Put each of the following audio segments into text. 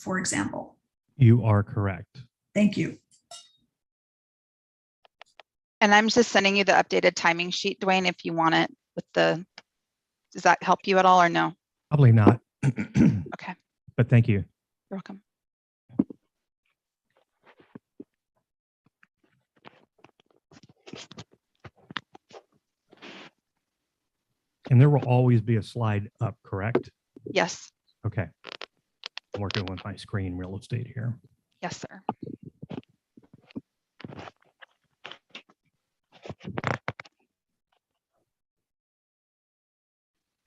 for example. You are correct. Thank you. And I'm just sending you the updated timing sheet, Dwayne, if you want it with the, does that help you at all or no? Probably not. Okay, But thank you. you're welcome. And there will always be a slide up, correct? Yes, Okay. I'm working with my screen real estate here. yes, sir.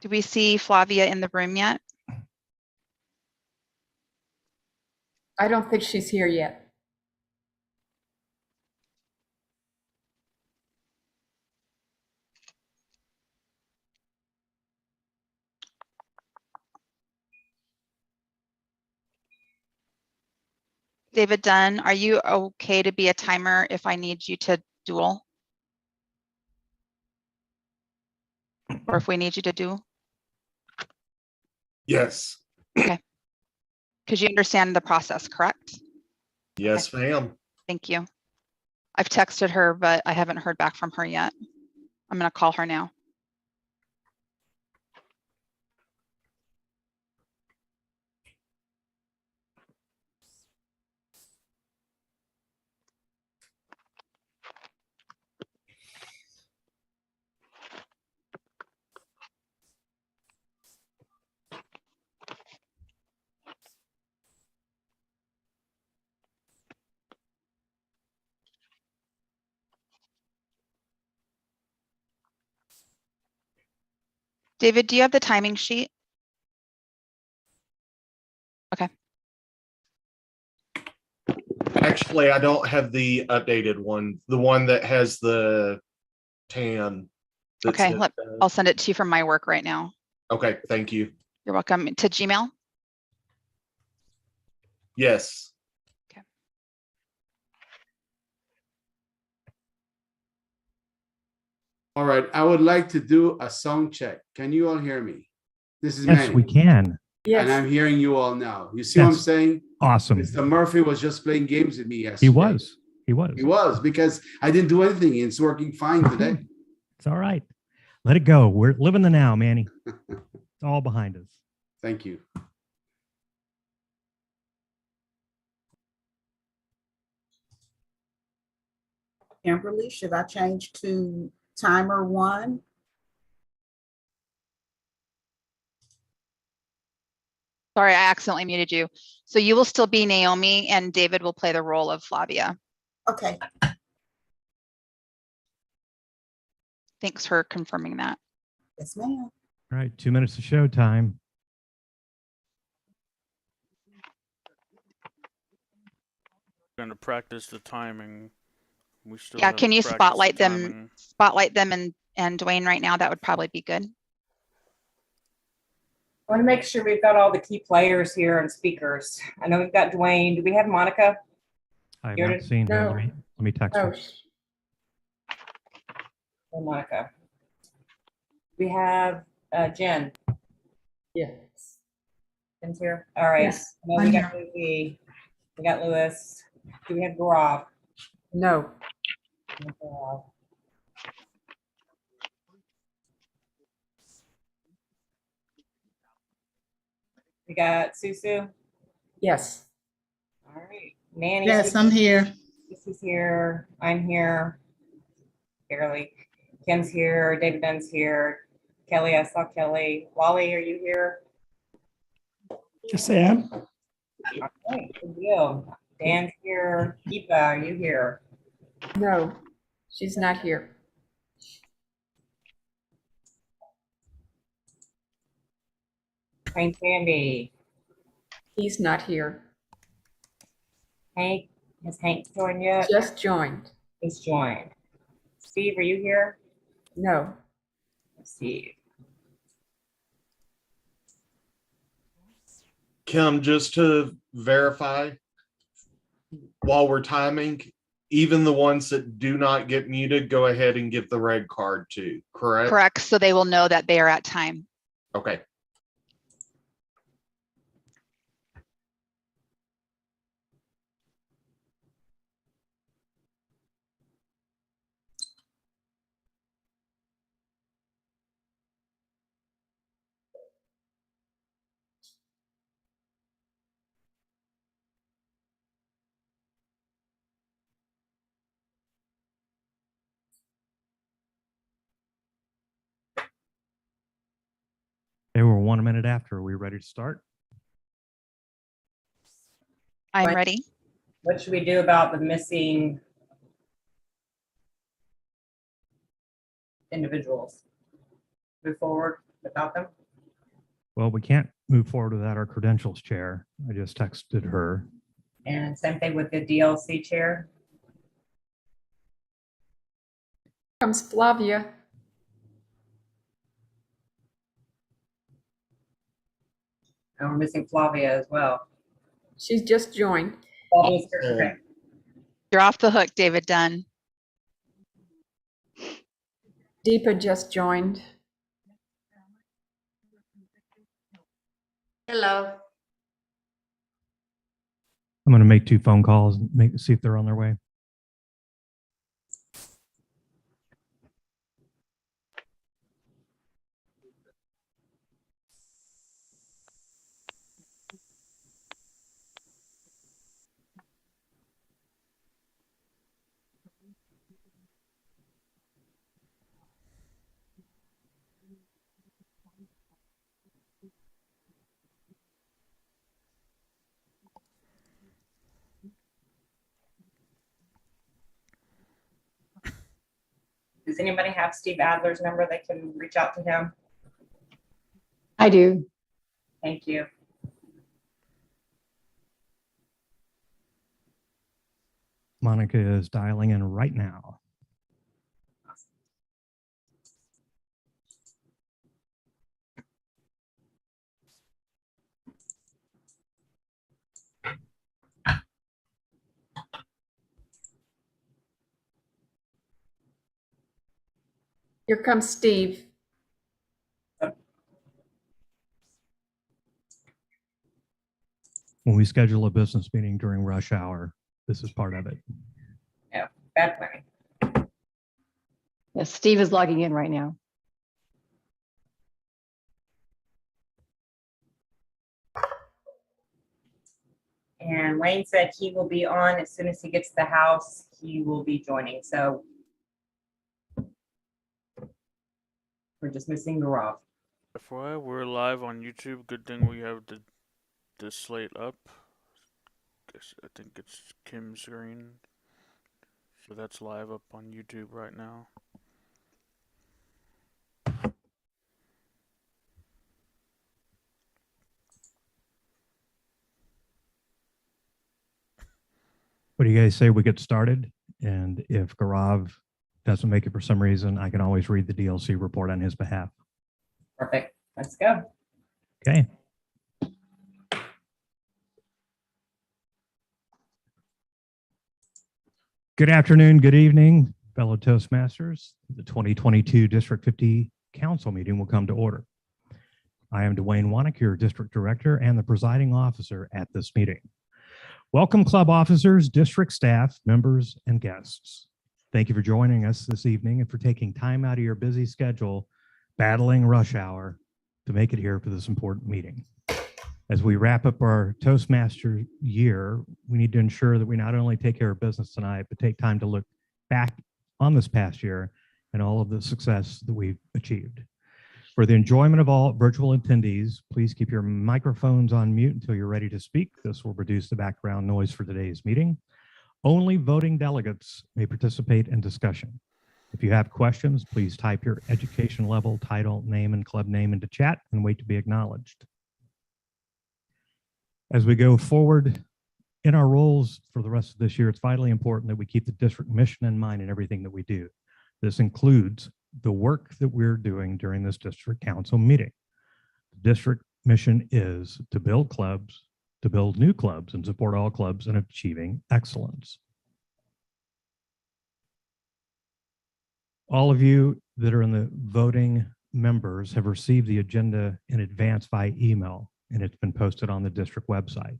Do we see Flavia in the room yet? I don't think she's here yet. David Dunn, are you okay to be a timer if I need you to duel? Or if we need you to do? Yes. Because you understand the process, correct? Yes, ma'am. Thank you. I've texted her, but I haven't heard back from her yet. I'm going to call her now. David, do you have the timing sheet? Okay. Actually, I don't have the updated one. The one that has the tan. that Okay, says, I'll send it to you from my work right now. okay, thank you. You're welcome. To Gmail? Yes. All right, I would like to do a sound check. Can you all hear me? This is Yes, Manny. we can. And Yes. I'm hearing you all now. You see what I'm Yes. saying? Awesome. Mr. Murphy was just playing games with me yesterday. He was. He was. He was, because I didn't do anything. It's working fine today. It's all right. Let it go. We're living the now, Manny. It's all behind us. Thank you. Kimberly, should I change to timer 1? Sorry, I accidentally muted you. So you will still be Naomi and David will play the role of Flavia. Okay. Thanks for confirming that. Yes, ma'am. All right. 2 minutes of show time. Going to practice the timing. We still Yeah, have can to you practice spotlight the them, timing. and Dwayne right now? That would probably be good. I want to make sure we've got all the key players here and speakers. I know we've got Dwayne. Do we have Monica? I have Here not it is. seen her. No. Let me text Oh, her. Oh, Monica. We have Jen. yes. Jen's here. All right. Yes, I know I'm we got Louis. We got Lewis. Do we have Gaurav? No. We got Susu. Yes. All right. Manny. Yes, I'm here. This is here. I'm here. Barely. Kim's here. David Dunn's here. Kelly, I saw Kelly. Wally, are you here? Yes, I am. All right. Good deal. Dan's here. Eva, are you here? No, she's not here. Hank Sandy. He's not here. Hank, has Hank joined yet? Just joined. He's joined. Steve, are you here? No. Steve. Kim, just to verify, while we're timing, even the ones that do not get muted, go ahead and get the red card too, correct? Correct. So they will know that they are at time. Okay. They were 1 minute after. Are we ready to start? I'm Right. ready. What should we do about the missing individuals? Move forward without them? Well, we can't move forward without our credentials chair. I just texted her. And same thing with the DLC chair. Comes Flavia. And we're missing Flavia as well. She's just joined. Flavia's here. Okay. You're off the hook, David Dunn. Deepa just joined. Hello. I'm going to make 2 phone calls and see if they're on their way. Does anybody have Steve Adler's number? They can reach out to him. I do. Thank you. Monica is dialing in right now. Here comes Steve. When we schedule a business meeting during rush hour, this is part of it. Yeah, bad planning. Yes, Steve is logging in right now. And Wayne said he will be on as soon as he gets to the house. He will be joining. So we're just missing Gaurav. FYI, we're live on YouTube. Good thing we have the slate up. I think it's Kim's screen. So that's live up on YouTube right now. What do you guys say we get started? And if Gaurav doesn't make it for some reason, I can always read the DLC report on his behalf. Perfect. Let's go. Okay. Good afternoon, good evening, fellow Toastmasters. The 2022 District 50 Council meeting will come to order. I am Dwayne Wannick, your District Director and the presiding officer at this meeting. Welcome, club officers, district staff, members, and guests. Thank you for joining us this evening and for taking time out of your busy schedule, battling rush hour, to make it here for this important meeting. As we wrap up our Toastmaster year, we need to ensure that we not only take care of business tonight, but take time to look back on this past year and all of the success that we've achieved. For the enjoyment of all virtual attendees, please keep your microphones on mute until you're ready to speak. This will reduce the background noise for today's meeting. Only voting delegates may participate in discussion. If you have questions, please type your education level, title, name, and club name into chat and wait to be acknowledged. As we go forward in our roles for the rest of this year, it's vitally important that we keep the district mission in mind in everything that we do. This includes the work that we're doing during this district council meeting. The district mission is to build clubs, to build new clubs, and support all clubs in achieving excellence. All of you that are in the voting members have received the agenda in advance by email, and it's been posted on the district website.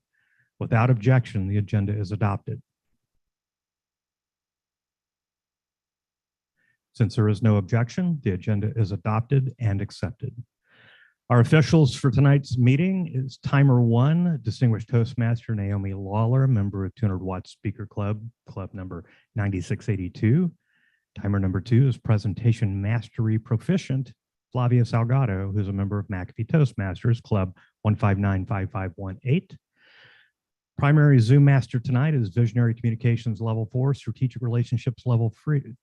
Without objection, the agenda is adopted. Since there is no objection, the agenda is adopted and accepted. Our officials for tonight's meeting is Timer 1, Distinguished Toastmaster Naomi Lawler, member of 200 Watt Speaker Club, club number 9682. Timer number 2 is Presentation Mastery Proficient, Flavia Salgado, who's a member of McAfee Toastmasters Club 1595518. Primary Zoom master tonight is Visionary Communications Level 4, Strategic Relationships Level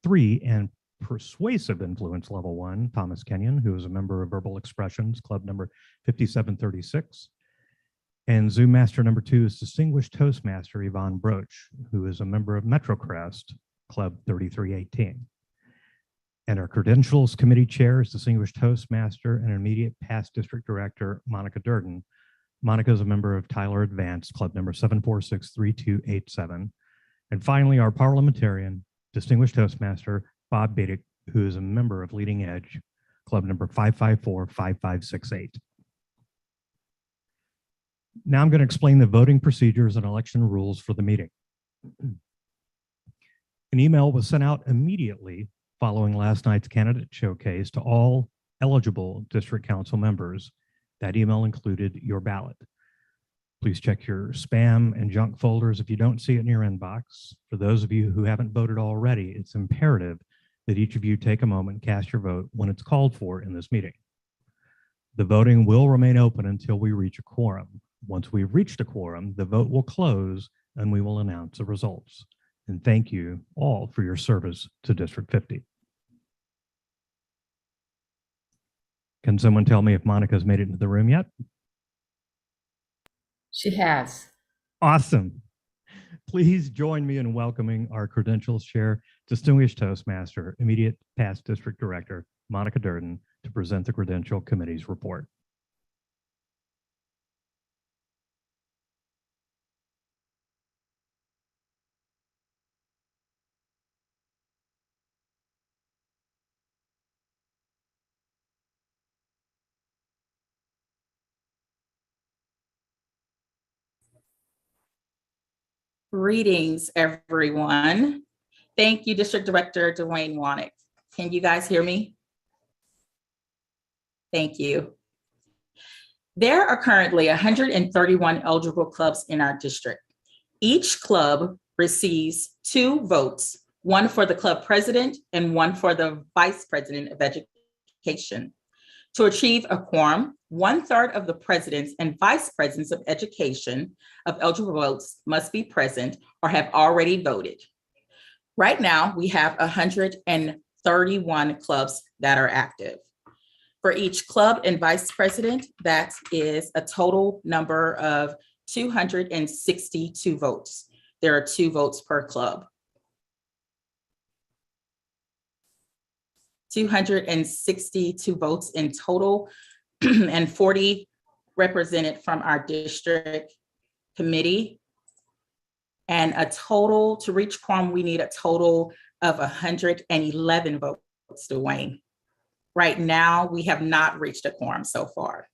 3, and Persuasive Influence Level 1, Thomas Kenyon, who is a member of Verbal Expressions Club number 5736. And Zoom master number 2 is Distinguished Toastmaster Yvonne Broach, who is a member of MetroCrest Club 3318. And our Credentials Committee Chair is Distinguished Toastmaster and Immediate Past District Director Monica Durden. Monica is a member of Tyler Advance Club number 7463287. And finally, our parliamentarian, Distinguished Toastmaster Bob Bedick, who is a member of Leading Edge Club number 5545568. Now I'm going to explain the voting procedures and election rules for the meeting. An email was sent out immediately following last night's candidate showcase to all eligible district council members. That email included your ballot. Please check your spam and junk folders if you don't see it in your inbox. For those of you who haven't voted already, it's imperative that each of you take a moment and cast your vote when it's called for in this meeting. The voting will remain open until we reach a quorum. Once we've reached a quorum, the vote will close and we will announce the results. And thank you all for your service to District 50. Can someone tell me if Monica's made it into the room yet? She has. Awesome. Please join me in welcoming our Credentials Chair, Distinguished Toastmaster, Immediate Past District Director, Monica Durden, to present the Credential Committee's report. Greetings, everyone. Thank you, District Director Dwayne Wanick. Can you guys hear me? Thank you. There are currently 131 eligible clubs in our district. Each club receives 2 votes, one for the club president and one for the vice president of education. To achieve a quorum, 1/3 of the presidents and vice presidents of education of eligible votes must be present or have already voted. Right now, we have 131 clubs that are active. For each club and vice president, that is a total number of 262 votes. There are 2 votes per club. 262 votes in total and 40 represented from our district committee. And a total, to reach quorum, we need a total of 111 votes, Dwayne. Right now, we have not reached a quorum so far.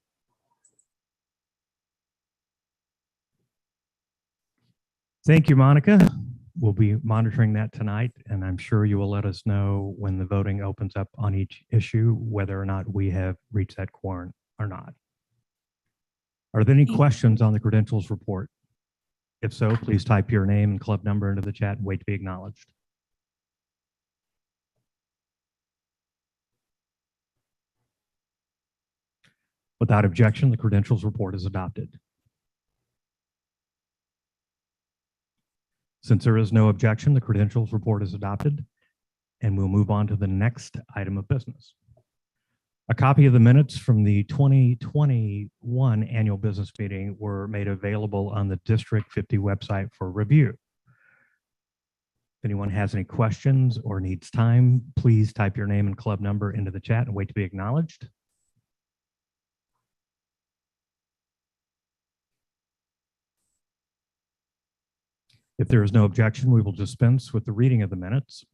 Thank you, Monica. We'll be monitoring that tonight, and I'm sure you will let us know when the voting opens up on each issue, whether or not we have reached that quorum or not. Are there any questions on the credentials report? If so, please type your name and club number into the chat and wait to be acknowledged. Without objection, the credentials report is adopted. Since there is no objection, the credentials report is adopted, and we'll move on to the next item of business. A copy of the minutes from the 2021 annual business meeting were made available on the District 50 website for review. If anyone has any questions or needs time, please type your name and club number into the chat and wait to be acknowledged. If there is no objection, we will dispense with the reading of the minutes.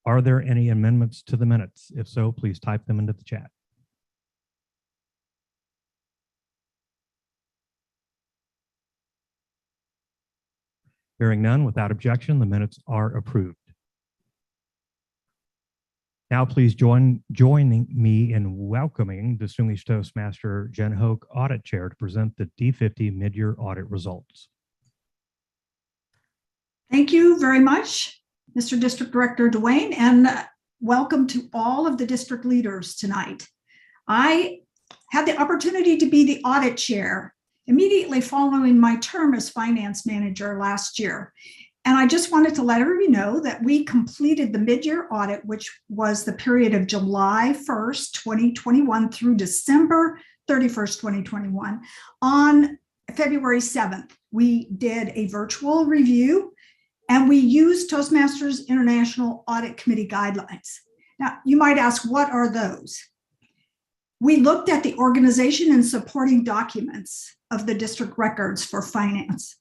Are there any amendments to the minutes? If so, please type them into the chat. Hearing none, without objection, the minutes are approved. Now, please join me in welcoming Distinguished Toastmaster Jen Hoke, Audit Chair, to present the D50 mid-year audit results. Thank you very much. Mr. District Director Dwayne, and welcome to all of the district leaders tonight. I had the opportunity to be the audit chair immediately following my term as finance manager last year. And I just wanted to let everybody know that we completed the mid-year audit, which was the period of July 1st, 2021 through December 31st, 2021. On February 7th, we did a virtual review and we used Toastmasters International Audit Committee guidelines. Now, you might ask, what are those? We looked at the organization and supporting documents of the district records for finance.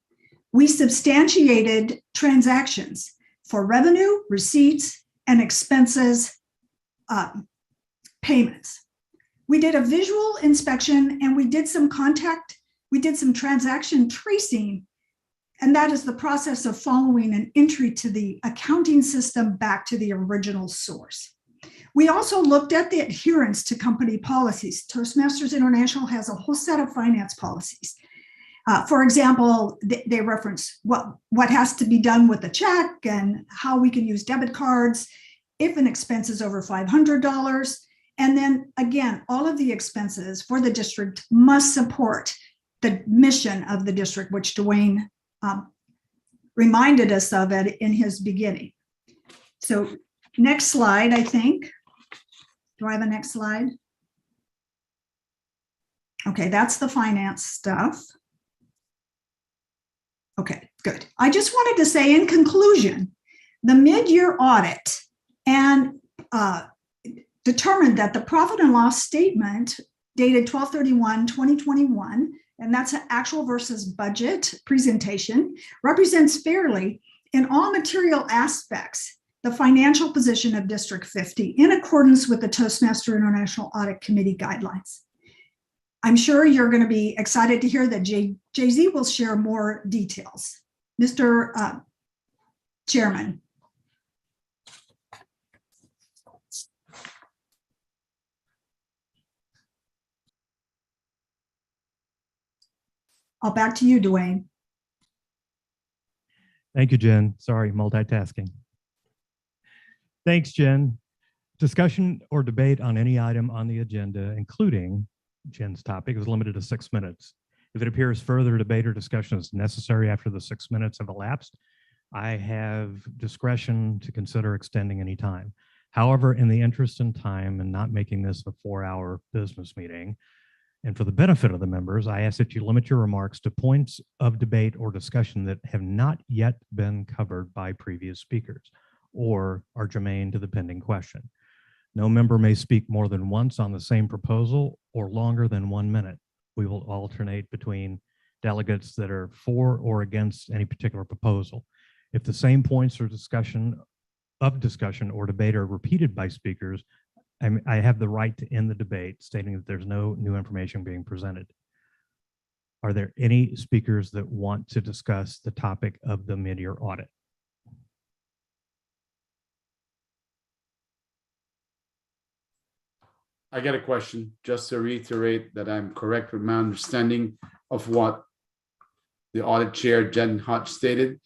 We substantiated transactions for revenue, receipts, and expenses payments. We did a visual inspection and we did some transaction tracing, and that is the process of following an entry to the accounting system back to the original source. We also looked at the adherence to company policies. Toastmasters International has a whole set of finance policies. For example, they reference what has to be done with a check and how we can use debit cards if an expense is over $500. And then again, all of the expenses for the district must support the mission of the district, which Dwayne reminded us of it in his beginning. So next slide, I think. Do I have a next slide? Okay, that's the finance stuff. Okay, good. I just wanted to say in conclusion, the mid-year audit and determined that the profit and loss statement dated 12/31/2021, and that's an actual versus budget presentation, represents fairly in all material aspects the financial position of District 50 in accordance with the Toastmaster International Audit Committee guidelines. I'm sure you're going to be excited to hear that Jay-Z will share more details. Mr. Chairman. Back to you, Dwayne. Thank you, Jen. Sorry, multitasking. Thanks, Jen. Discussion or debate on any item on the agenda, including Jen's topic, is limited to 6 minutes. If it appears further debate or discussion is necessary after the 6 minutes have elapsed, I have discretion to consider extending any time. However, in the interest in time and not making this a 4-hour business meeting, and for the benefit of the members, I ask that you limit your remarks to points of debate or discussion that have not yet been covered by previous speakers or are germane to the pending question. No member may speak more than once on the same proposal or longer than 1 minute. We will alternate between delegates that are for or against any particular proposal. If the same points or discussion or debate are repeated by speakers, I have the right to end the debate, stating that there's no new information being presented. Are there any speakers that want to discuss the topic of the mid-year audit? I got a question, just to reiterate that I'm correct with my understanding of what the audit chair, Jen Hodge, stated.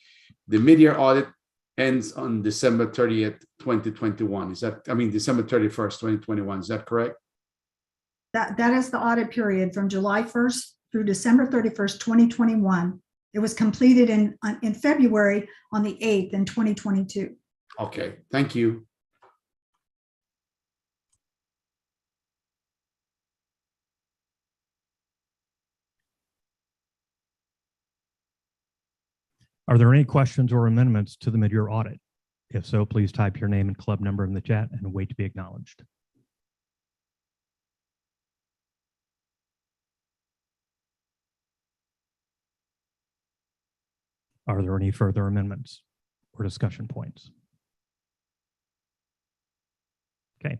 The mid-year audit ends on December 30th, 2021. Is that, December 31st, 2021. Is that correct? That is the audit period from July 1st through December 31st, 2021. It was completed in February on the 8th in 2022. Okay, thank you. Are there any questions or amendments to the mid-year audit? If so, please type your name and club number in the chat and wait to be acknowledged. Are there any further amendments or discussion points? Okay.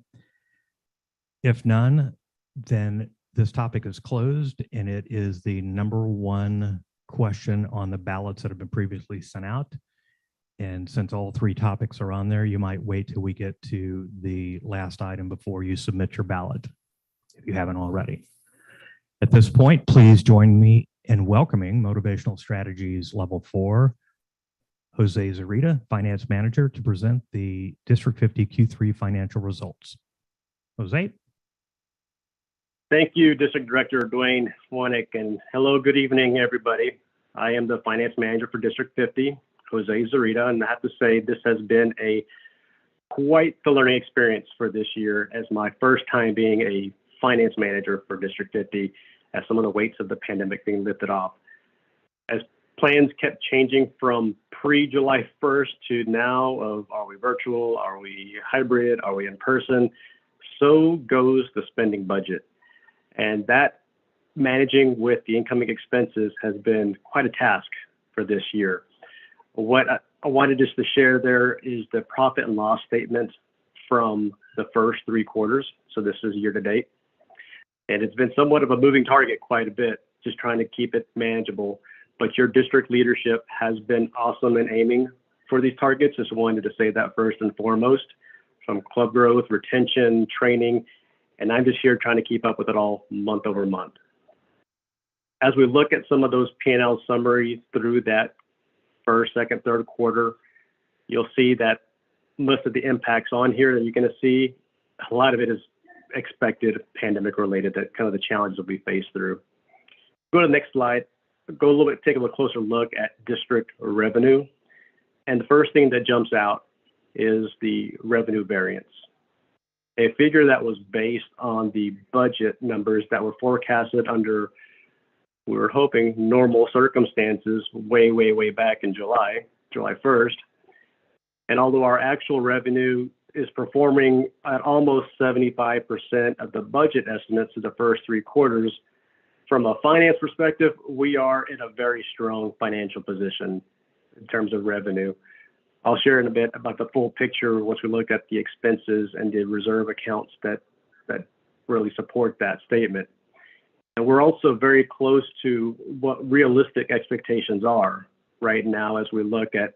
If none, then this topic is closed, and it is the number one question on the ballots that have been previously sent out. And since all three topics are on there, you might wait till we get to the last item before you submit your ballot, if you haven't already. At this point, please join me in welcoming Motivational Strategies Level 4 Jose Zarita, Finance Manager, to present the District 50 Q3 financial results. Jose? Thank you, District Director Dwayne Wanick, and hello, good evening, everybody. I am the Finance Manager for District 50, Jose Zarita, and I have to say this has been quite the learning experience for this year as my first time being a Finance Manager for District 50 as some of the weights of the pandemic being lifted off. As plans kept changing from pre-July 1st to now of are we virtual, are we hybrid, are we in person, so goes the spending budget. And that managing with the incoming expenses has been quite a task for this year. What I wanted just to share there is the profit and loss statement from the first 3 quarters. So this is year to date. And it's been somewhat of a moving target quite a bit, just trying to keep it manageable. But your district leadership has been awesome in aiming for these targets. Just wanted to say that first and foremost, from club growth, retention, training, and I'm just here trying to keep up with it all month over month. As we look at some of those P&L summaries through that first, second, third quarter, you'll see that most of the impacts on here that you're going to see, a lot of it is expected pandemic related, that kind of the challenges that we face through. Go to the next slide, go a little bit, take a little closer look at district revenue. And the first thing that jumps out is the revenue variance. A figure that was based on the budget numbers that were forecasted under, we were hoping, normal circumstances way back in July 1st. And although our actual revenue is performing at almost 75% of the budget estimates of the first 3 quarters, from a finance perspective, we are in a very strong financial position in terms of revenue. I'll share in a bit about the full picture once we look at the expenses and the reserve accounts that really support that statement. And we're also very close to what realistic expectations are right now as we look at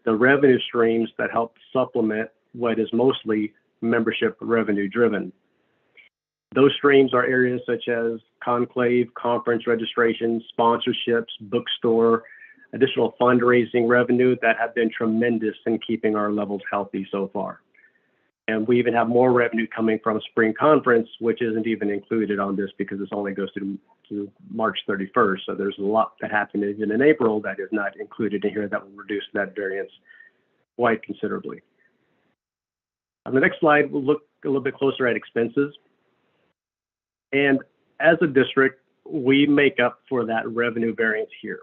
the revenue streams that help supplement what is mostly membership revenue driven. Those streams are areas such as conclave, conference registrations, sponsorships, bookstore, additional fundraising revenue that have been tremendous in keeping our levels healthy so far. And we even have more revenue coming from spring conference, which isn't even included on this because this only goes to March 31st. So there's a lot that happened even in April that is not included in here that will reduce that variance quite considerably. On the next slide, we'll look a little bit closer at expenses. And as a district, we make up for that revenue variance here.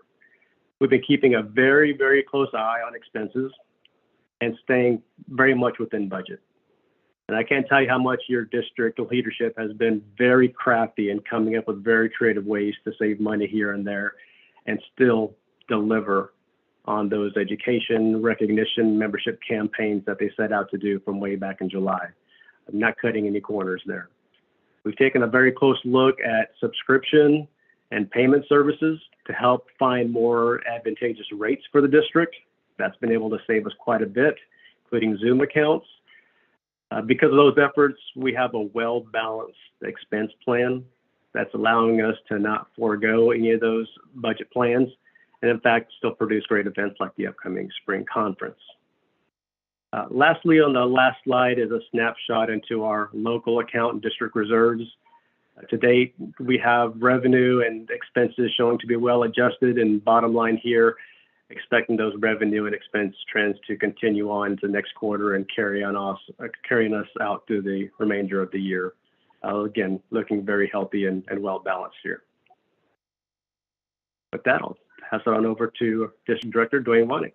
We've been keeping a very close eye on expenses and staying very much within budget. And I can't tell you how much your district leadership has been very crafty in coming up with very creative ways to save money here and there and still deliver on those education, recognition, membership campaigns that they set out to do from way back in July. I'm not cutting any corners there. We've taken a very close look at subscription and payment services to help find more advantageous rates for the district. That's been able to save us quite a bit, including Zoom accounts. Because of those efforts, we have a well-balanced expense plan that's allowing us to not forego any of those budget plans, and in fact, still produce great events like the upcoming spring conference. Lastly, on the last slide is a snapshot into our local account and district reserves. To date, we have revenue and expenses showing to be well adjusted, and bottom line here, expecting those revenue and expense trends to continue on to next quarter and carrying us out through the remainder of the year. Again, looking very healthy and well balanced here. With that, I'll pass it on over to District Director Dwayne Wanick.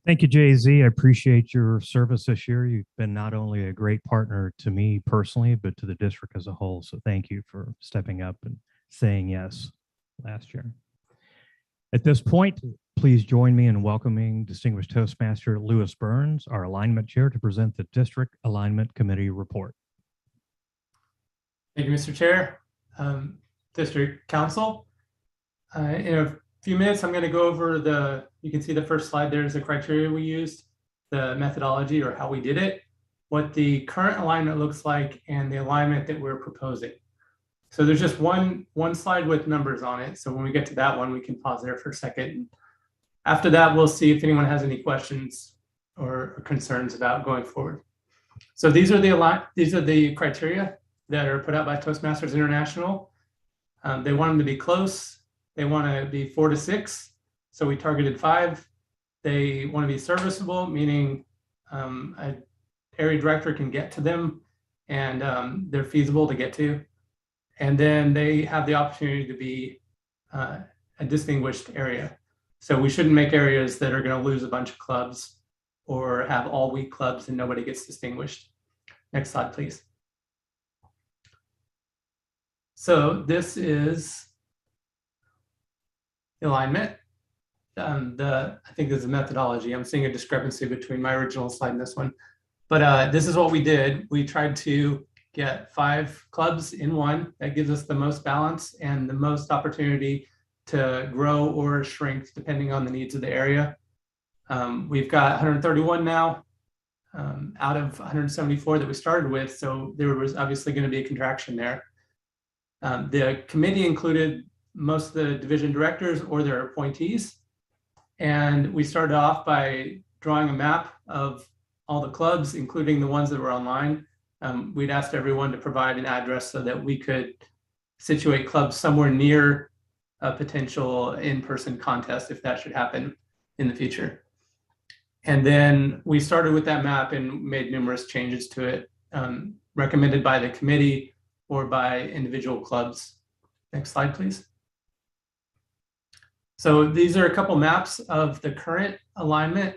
Thank you, Jay-Z. I appreciate your service this year. You've been not only a great partner to me personally, but to the district as a whole. So thank you for stepping up and saying yes last year. At this point, please join me in welcoming Distinguished Toastmaster Lewis Burns, our Alignment Chair, to present the District Alignment Committee report. Thank you, Mr. Chair. District Council. In a few minutes, I'm going to go over you can see the first slide there is the criteria we used, the methodology or how we did it, what the current alignment looks like, and the alignment that we're proposing. So there's just one slide with numbers on it. So when we get to that one, we can pause there for a second and After that, we'll see if anyone has any questions or concerns about going forward. So these are the criteria that are put out by Toastmasters International. They want them to be close. They want to be 4 to 6. So we targeted 5. They want to be serviceable, meaning an area director can get to them and they're feasible to get to. And then they have the opportunity to be a distinguished area. So we shouldn't make areas that are going to lose a bunch of clubs or have all weak clubs and nobody gets distinguished. Next slide, please. So this is alignment. I think there's a methodology. I'm seeing a discrepancy between my original slide and this one. But this is what we did. We tried to get 5 clubs in one. That gives us the most balance and the most opportunity to grow or shrink depending on the needs of the area. We've got 131 now out of 174 that we started with. So there was obviously going to be a contraction there. The committee included most of the division directors or their appointees. And we started off by drawing a map of all the clubs, including the ones that were online. We'd asked everyone to provide an address so that we could situate clubs somewhere near a potential in-person contest if that should happen in the future. And then we started with that map and made numerous changes to it, recommended by the committee or by individual clubs. Next slide, please. So these are a couple maps of the current alignment.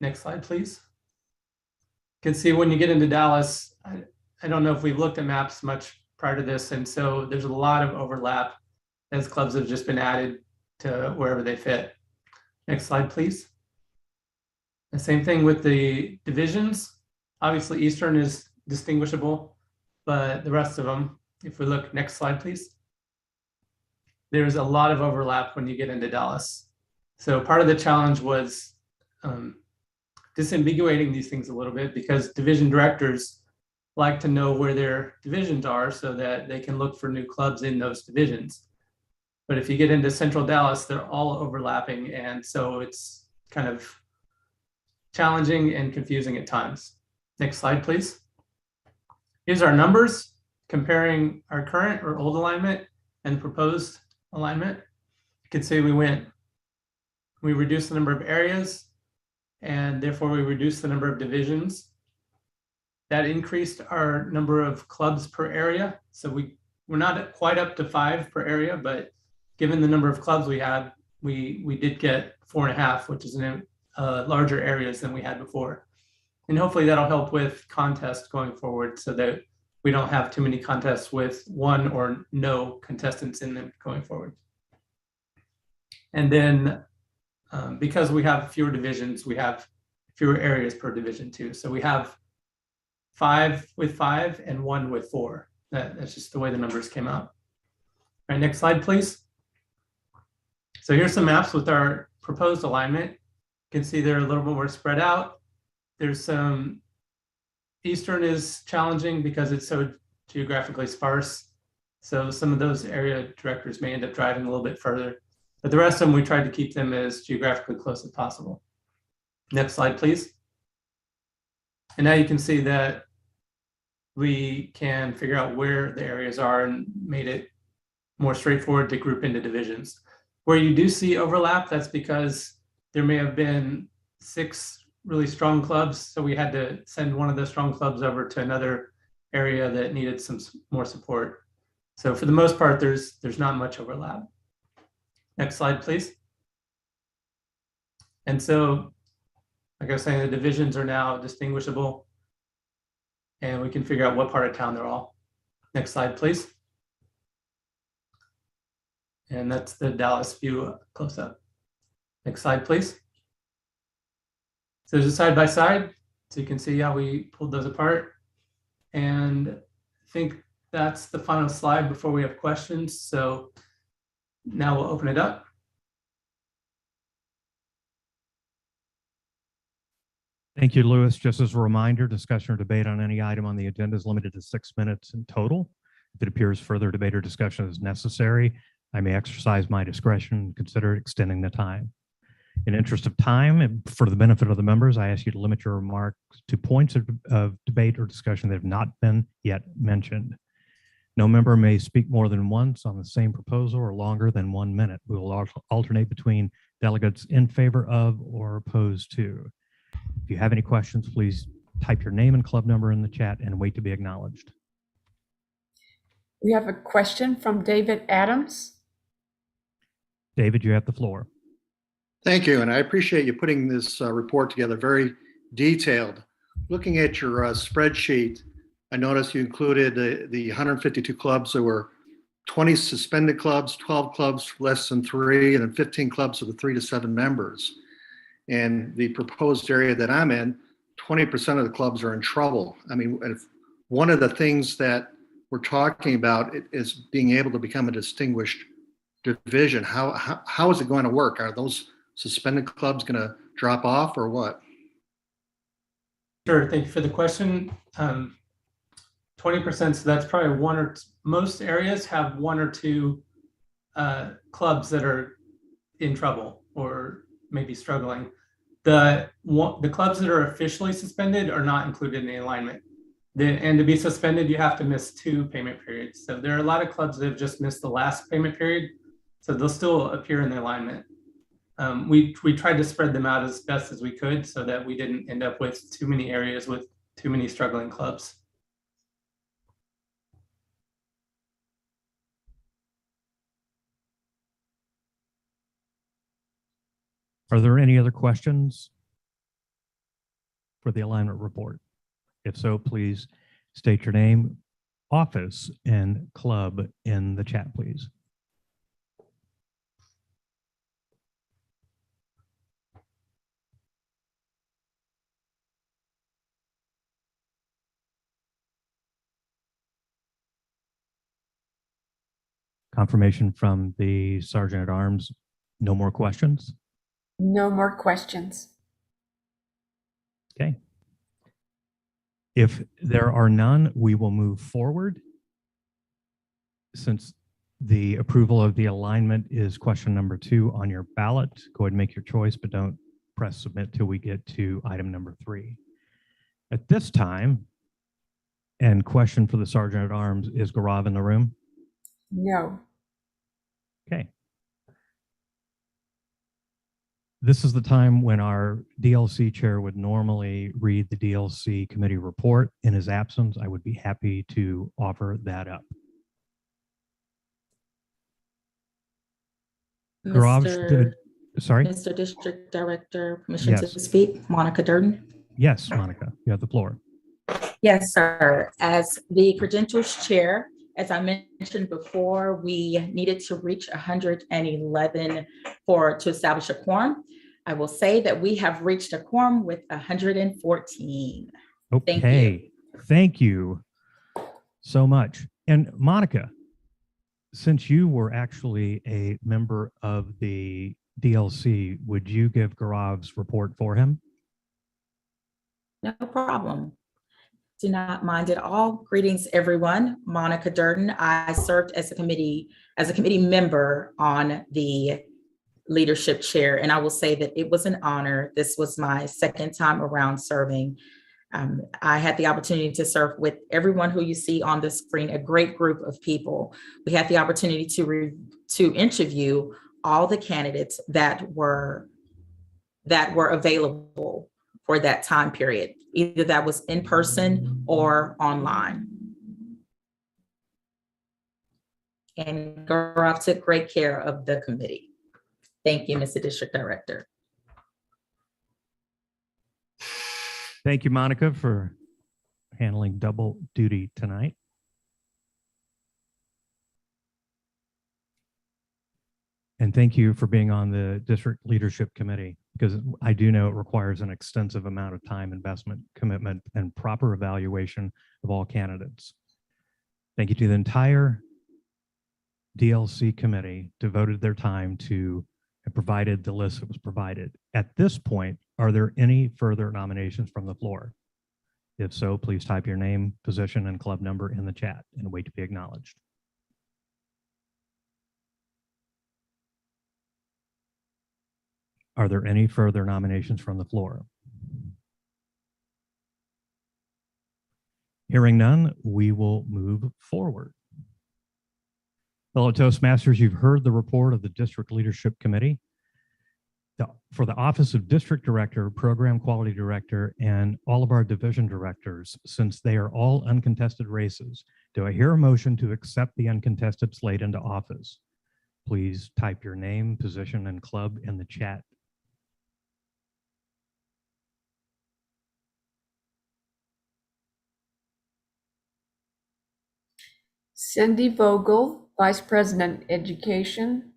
Next slide, please. You can see when you get into Dallas, I don't know if we've looked at maps much prior to this, and so there's a lot of overlap as clubs have just been added to wherever they fit. Next slide, please. The same thing with the divisions. Obviously, Eastern is distinguishable, but the rest of them, if we look, next slide, please. There's a lot of overlap when you get into Dallas. So part of the challenge was disambiguating these things a little bit because division directors like to know where their divisions are so that they can look for new clubs in those divisions. But if you get into Central Dallas, they're all overlapping. And so it's kind of challenging and confusing at times. Next slide, please. Here's our numbers comparing our current or old alignment and proposed alignment. You can see we reduced the number of areas and therefore we reduced the number of divisions. That increased our number of clubs per area. So we're not quite up to 5 per area, but given the number of clubs we had, we did get 4.5, which is larger areas than we had before. And hopefully that'll help with contests going forward so that we don't have too many contests with one or no contestants in them going forward. And then because we have fewer divisions, we have fewer areas per division too. So we have 5 with 5 and 1 with 4. That's just the way the numbers came out. All right, next slide, please. So here's some maps with our proposed alignment. You can see they're a little bit more spread out. There's some Eastern is challenging because it's so geographically sparse. So some of those area directors may end up driving a little bit further, but the rest of them, we tried to keep them as geographically close as possible. Next slide, please. And now you can see that we can figure out where the areas are and made it more straightforward to group into divisions. Where you do see overlap, that's because there may have been 6 really strong clubs. So we had to send one of the strong clubs over to another area that needed some more support. So for the most part, there's not much overlap. Next slide, please. And so, like I was saying, the divisions are now distinguishable and we can figure out what part of town they're all. Next slide, please. And that's the Dallas view close up. Next slide, please. So there's a side by side, so you can see how we pulled those apart. And I think that's the final slide before we have questions. So now we'll open it up. Thank you, Louis. Just as a reminder, discussion or debate on any item on the agenda is limited to 6 minutes in total. If it appears further debate or discussion is necessary, I may exercise my discretion and consider extending the time. In interest of time and for the benefit of the members, I ask you to limit your remarks to points of debate or discussion that have not been yet mentioned. No member may speak more than once on the same proposal or longer than 1 minute. We will alternate between delegates in favor of or opposed to. If you have any questions, please type your name and club number in the chat and wait to be acknowledged. We have a question from David Adams. David, you have the floor. Thank you, and I appreciate you putting this report together, very detailed. Looking at your spreadsheet, I noticed you included the 152 clubs. There were 20 suspended clubs, 12 clubs less than 3, and then 15 clubs with 3 to 7 members. And the proposed area that I'm in, 20% of the clubs are in trouble. I mean, if one of the things that we're talking about is being able to become a distinguished division. How is it going to work? Are those suspended clubs going to drop off or what? Sure, thank you for the question. 20%, so that's probably most areas have 1 or 2 clubs that are in trouble or maybe struggling. The clubs that are officially suspended are not included in the alignment. And to be suspended, you have to miss 2 payment periods. So there are a lot of clubs that have just missed the last payment period, so they'll still appear in the alignment. We tried to spread them out as best as we could so that we didn't end up with too many areas with too many struggling clubs. Are there any other questions for the alignment report? If so, please state your name, office, and club in the chat, please. Confirmation from the Sergeant at Arms. No more questions? No more questions. Okay. If there are none, we will move forward. Since the approval of the alignment is question number 2 on your ballot, go ahead and make your choice, but don't press submit till we get to item number 3. At this time, and question for the Sergeant at Arms, is Gaurav in the room? No. Okay. This is the time when our DLC chair would normally read the DLC committee report. In his absence, I would be happy to offer that up. Sorry? Mr. District Director, permission Yes. to speak. Monica Durden. Yes, Monica, you have the floor. Yes, sir. As the credentials chair, as I mentioned before, we needed to reach 111 to establish a quorum. I will say that we have reached a quorum with 114. Okay, thank you so much. And Monica, since you were actually a member of the DLC, would you give Gaurav's report for him? No problem. Do not mind at all. Greetings, everyone. Monica Durden. I served as a committee member on the leadership chair, and I will say that it was an honor. This was my second time around serving. I had the opportunity to serve with everyone who you see on the screen, a great group of people. We had the opportunity to interview all the candidates that were available for that time period. Either that was in person or online. And Gaurav took great care of the committee. Thank you, Mr. District Director. Thank you, Monica, for handling double duty tonight. And thank you for being on the district leadership committee, because I do know it requires an extensive amount of time, investment, commitment, and proper evaluation of all candidates. Thank you to the entire DLC committee, devoted their time to and provided the list that was provided. At this point, are there any further nominations from the floor? If so, please type your name, position, and club number in the chat and wait to be acknowledged. Are there any further nominations from the floor? Hearing none, we will move forward. Fellow Toastmasters, you've heard the report of the District Leadership Committee. For the Office of District Director, Program Quality Director, and all of our division directors, since they are all uncontested races, do I hear a motion to accept the uncontested slate into office? Please type your name, position, and club in the chat. Cindy Vogel, Vice President, Education,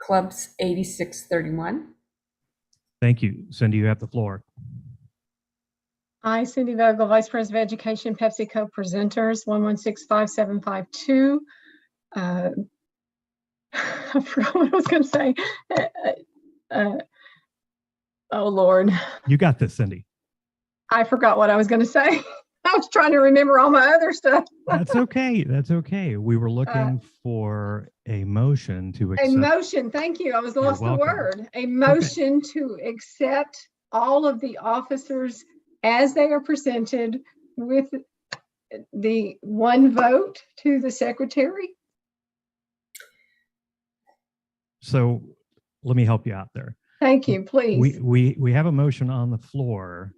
Clubs 8631. Thank you. Cindy, you have the floor. I, Cindy Vogel, Vice President of Education, PepsiCo Presenters, 1165752. I forgot what I was going to say. Oh, Lord. You got this, Cindy. I forgot what I was going to say. I was trying to remember all my other stuff. That's okay. That's okay. We were looking for a motion to A accept. motion, thank you. I was lost the welcome. word. A motion to accept all of the officers as they are presented with the one vote to the secretary. So let me help you out there. Thank you, please. We have a motion on the floor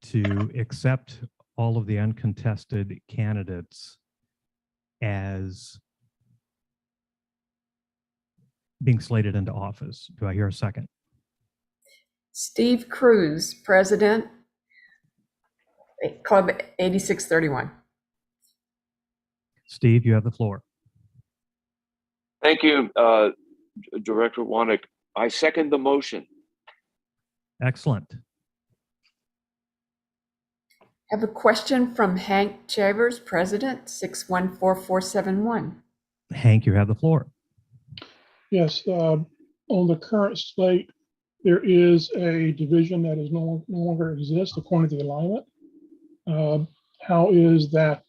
to accept all of the uncontested candidates as being slated into office. Do I hear a second? Steve Cruz, President, Club 8631. Steve, you have the floor. Thank you, Director Wanek. I second the motion. Excellent. Have a question from Hank Chavers, President, 614471. Hank, you have the floor. Yes, on the current slate, there is a division that is no longer exists according to the alignment. How is that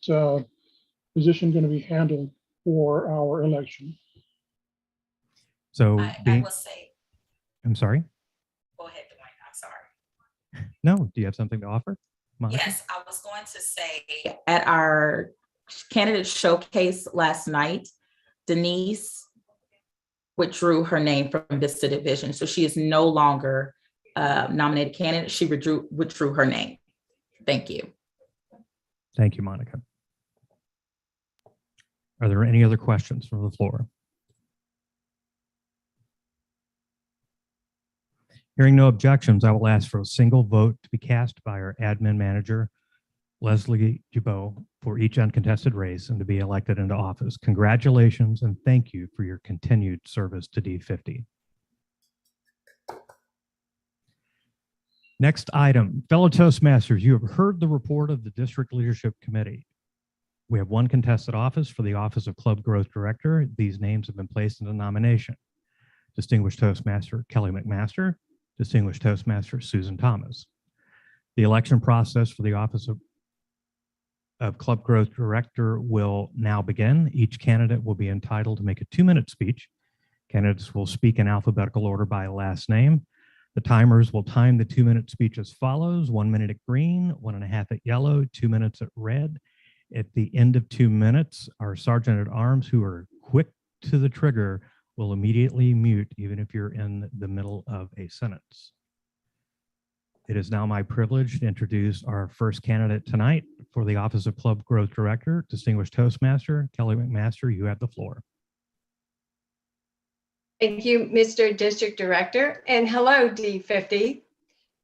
position going to be handled for our election? So I will say, I'm sorry. go ahead, Dwayne, I'm sorry. No, do you have something to offer, Monica? Yes, I was going to say at our candidate showcase last night, Denise withdrew her name from Vista Division. So she is no longer nominated candidate. She withdrew her name. Thank you. Thank you, Monica. Are there any other questions from the floor? Hearing no objections, I will ask for a single vote to be cast by our admin manager, Leslie Dubois, for each uncontested race and to be elected into office. Congratulations and thank you for your continued service to D50. Next item, fellow Toastmasters, you have heard the report of the District Leadership Committee. We have one contested office for the Office of Club Growth Director. These names have been placed into nomination. Distinguished Toastmaster Kelly McMaster, Distinguished Toastmaster Susan Thomas. The election process for the Office of Club Growth Director will now begin. Each candidate will be entitled to make a 2-minute speech. Candidates will speak in alphabetical order by last name. The timers will time the 2-minute speech as follows: 1 minute at green, 1.5 at yellow, 2 minutes at red. At the end of 2 minutes, our Sergeant at Arms, who are quick to the trigger, will immediately mute even if you're in the middle of a sentence. It is now my privilege to introduce our first candidate tonight for the Office of Club Growth Director, Distinguished Toastmaster Kelly McMaster. You have the floor. Thank you, Mr. District Director, and hello, D50.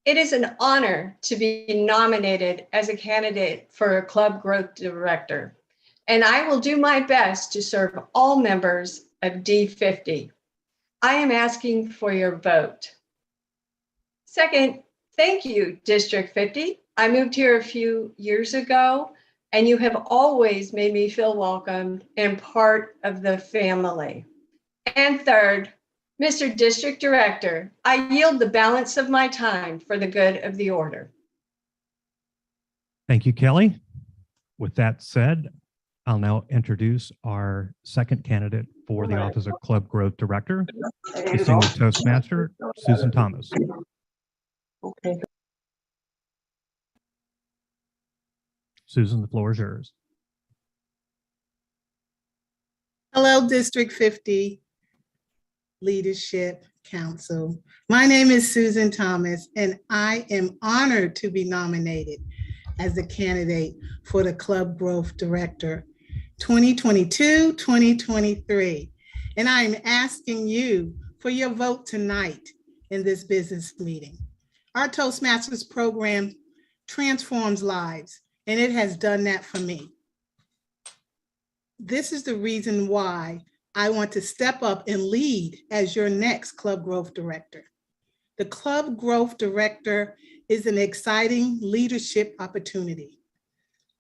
It is an honor to be nominated as a candidate for a Club Growth Director, and I will do my best to serve all members of D50. I am asking for your vote. Second, thank you, District 50. I moved here a few years ago, and you have always made me feel welcome and part of the family. And third, Mr. District Director, I yield the balance of my time for the good of the order. Thank you, Kelly. With that said, I'll now introduce our second candidate for the Office of Club Growth Director, Distinguished Toastmaster, Susan Thomas. Susan, the floor is yours. Hello, District 50 Leadership Council. My name is Susan Thomas, and I am honored to be nominated as the candidate for the Club Growth Director 2022-2023. And I am asking you for your vote tonight in this business meeting. Our Toastmasters program transforms lives, and it has done that for me. This is the reason why I want to step up and lead as your next Club Growth Director. The Club Growth Director is an exciting leadership opportunity.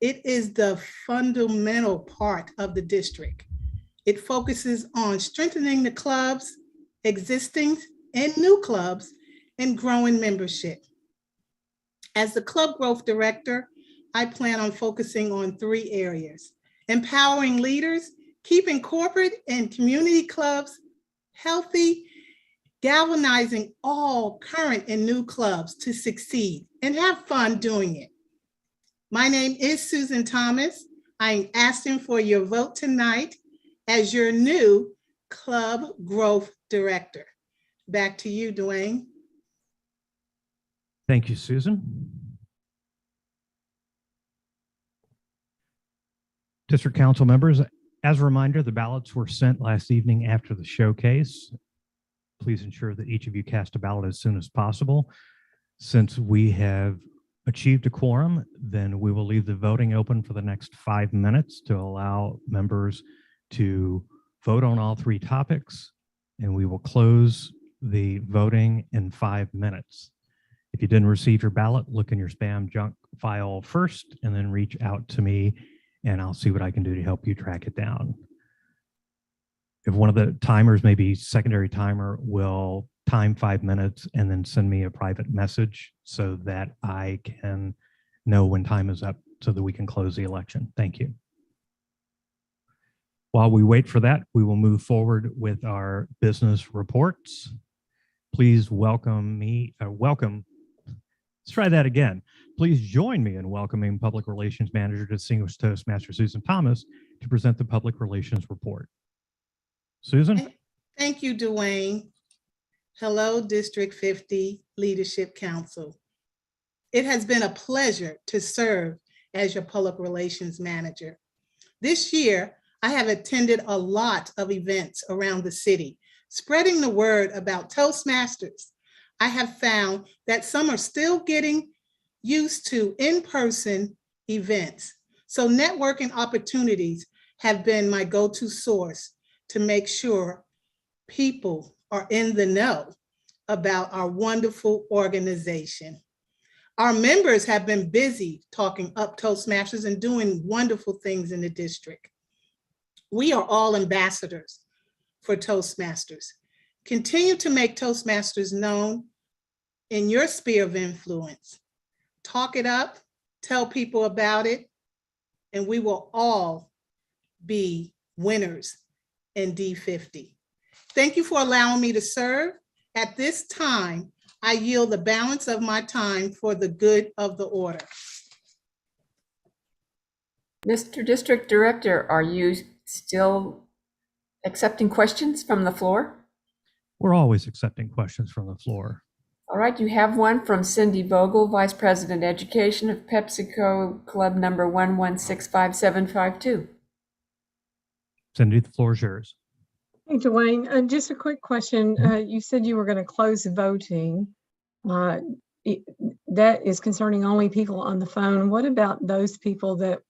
It is the fundamental part of the district. It focuses on strengthening the clubs, existing and new clubs, and growing membership. As the Club Growth Director, I plan on focusing on 3 areas: empowering leaders, keeping corporate and community clubs healthy, galvanizing all current and new clubs to succeed and have fun doing it. My name is Susan Thomas. I am asking for your vote tonight as your new Club Growth Director. Back to you, Dwayne. Thank you, Susan. District Council members, as a reminder, the ballots were sent last evening after the showcase. Please ensure that each of you cast a ballot as soon as possible. Since we have achieved a quorum, then we will leave the voting open for the next 5 minutes to allow members to vote on all 3 topics, and we will close the voting in 5 minutes. If you didn't receive your ballot, look in your spam junk file first, and then reach out to me, and I'll see what I can do to help you track it down. If one of the timers, maybe secondary timer, will time 5 minutes and then send me a private message so that I can know when time is up so that we can close the election. Thank you. While we wait for that, we will move forward with our business reports. Please welcome me, let's try that again. Please join me in welcoming Public Relations Manager, Distinguished Toastmaster Susan Thomas, to present the Public Relations Report. Susan? Thank you, Dwayne. Hello, District 50 Leadership Council. It has been a pleasure to serve as your Public Relations Manager. This year, I have attended a lot of events around the city, spreading the word about Toastmasters. I have found that some are still getting used to in-person events. So networking opportunities have been my go-to source to make sure people are in the know about our wonderful organization. Our members have been busy talking up Toastmasters and doing wonderful things in the district. We are all ambassadors for Toastmasters. Continue to make Toastmasters known in your sphere of influence. Talk it up, tell people about it, and we will all be winners in D50. Thank you for allowing me to serve. At this time, I yield the balance of my time for the good of the order. Mr. District Director, are you still accepting questions from the floor? We're always accepting questions from the floor. All right, you have one from Cindy Vogel, Vice President Education of PepsiCo Club number 1165752. Cindy, the floor is yours. Hey, Dwayne, just a quick question. You said you were going to close voting. That is concerning only people on the phone. What about those people that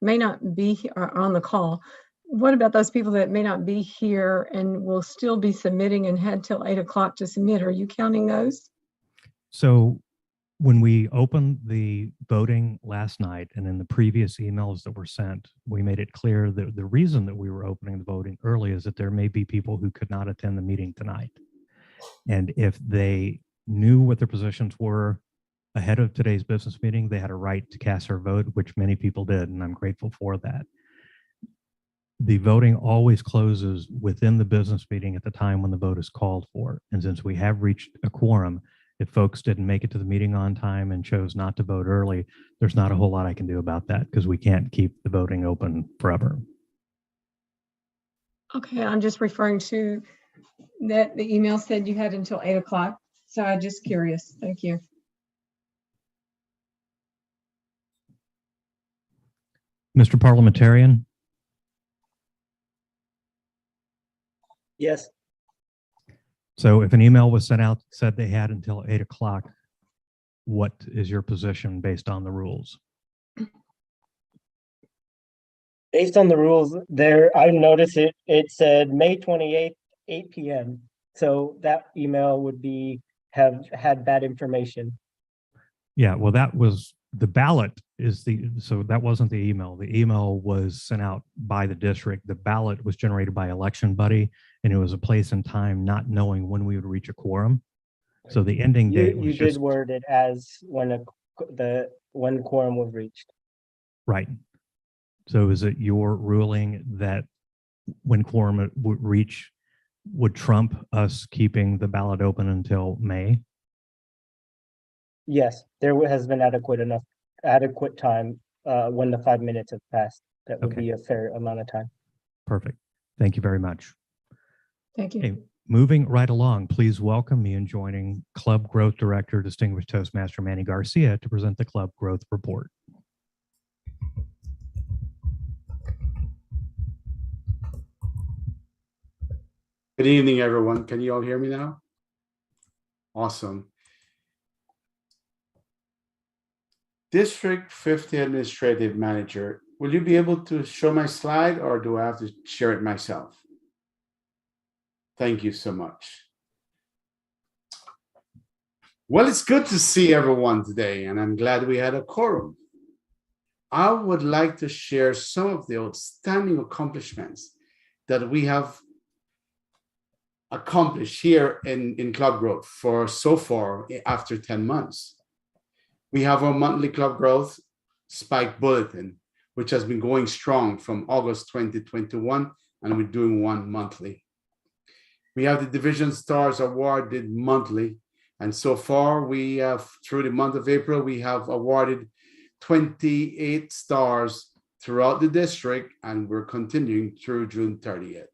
may not be on the call? What about those people that may not be here and will still be submitting and had till 8 o'clock to submit? Are you counting those? So when we opened the voting last night and in the previous emails that were sent, we made it clear that the reason that we were opening the voting early is that there may be people who could not attend the meeting tonight. And if they knew what their positions were ahead of today's business meeting, they had a right to cast their vote, which many people did, and I'm grateful for that. the voting always closes within the business meeting at the time when the vote is called for. And since we have reached a quorum, if folks didn't make it to the meeting on time and chose not to vote early, there's not a whole lot I can do about that because we can't keep the voting open forever. Okay, I'm just referring to that the email said you had until 8 o'clock. So I'm just curious. Thank you. Mr. Parliamentarian? Yes. So if an email was sent out that said they had until 8 o'clock, what is your position based on the rules? Based on the rules there, I noticed it said May 28th, 8 p.m. So that email would have had bad information. Yeah, well, that was the ballot so that wasn't the email. The email was sent out by the district. The ballot was generated by Election Buddy, and it was a place and time not knowing when we would reach a quorum. So the ending date was You did word it as when quorum was reached. right. So is it your ruling that when quorum would reach would trump us keeping the ballot open until May? Yes, there has been adequate time when the 5 minutes have passed. That would be a fair amount of time. Perfect. Thank you very much. Thank you. Okay, moving right along, please welcome me in joining Club Growth Director, Distinguished Toastmaster Manny Garcia to present the Club Growth Report. Good evening, everyone. Can you all hear me now? Awesome. District 50 Administrative Manager, will you be able to show my slide or do I have to share it myself? Thank you so much. Well, it's good to see everyone today, and I'm glad we had a quorum. I would like to share some of the outstanding accomplishments that we have accomplished here in Club Growth for so far after 10 months. We have our monthly Club Growth Spike Bulletin, which has been going strong from August 2021, and we're doing one monthly. We have the Division Stars awarded monthly, and so far we have, through the month of April, we have awarded 28 stars throughout the district, and we're continuing through June 30th.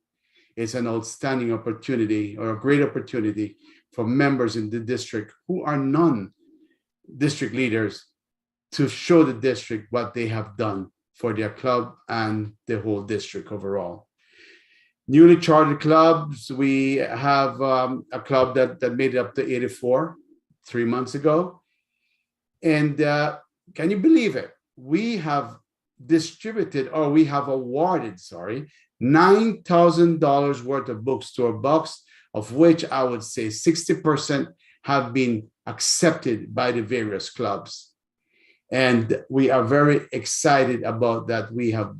It's an outstanding opportunity, or a great opportunity, for members in the district who are non-district leaders to show the district what they have done for their club and the whole district overall. Newly chartered clubs, we have a club that made it up to 84 3 months ago. And can you believe it? We have awarded, $9,000 worth of bookstore bucks, of which I would say 60% have been accepted by the various clubs. And we are very excited about that. We have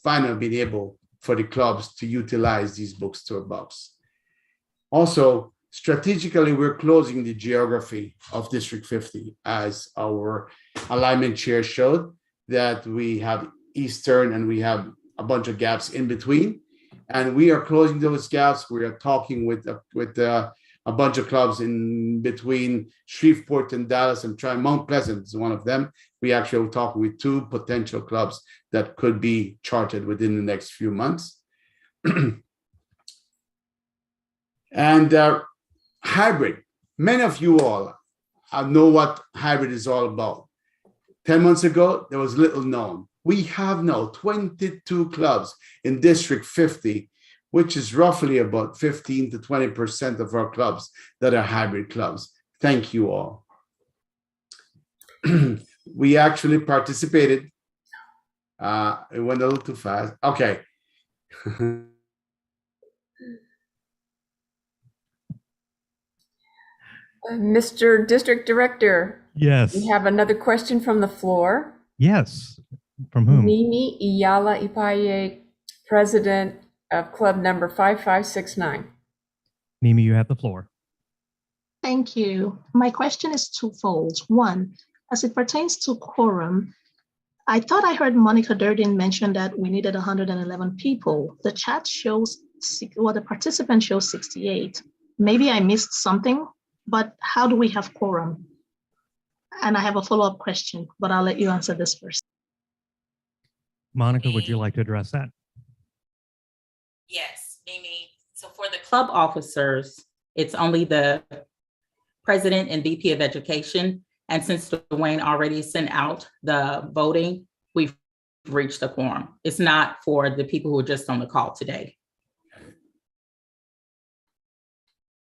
finally been able for the clubs to utilize these bookstore bucks. Also, strategically, we're closing the geography of District 50, as our alignment chair showed, that we have Eastern and we have a bunch of gaps in between, and we are closing those gaps. We are talking with a bunch of clubs in between Shreveport and Dallas, and Mount Pleasant is one of them. We actually are talking with 2 potential clubs that could be charted within the next few months. And hybrid, many of you all know what hybrid is all about. 10 months ago, there was little known. We have now 22 clubs in District 50, which is roughly about 15 to 20% of our clubs that are hybrid clubs. Thank you all. We actually participated. It went a little too fast. Okay. Mr. District Director. Yes. We have another question from the floor. Yes. From whom? Mimi Iyala Ipaye, President of Club number 5569. Nimi, you have the floor. Thank you. My question is twofold. One, as it pertains to quorum, I thought I heard Monica Durden mention that we needed 111 people. The chat shows, the participant shows 68. Maybe I missed something, but how do we have quorum? And I have a follow-up question, but I'll let you answer this first. Monica, would you like to address that? Yes, Mimi. So for the club officers, it's only the president and VP of education. And since Dwayne already sent out the voting, we've reached a quorum. It's not for the people who are just on the call today.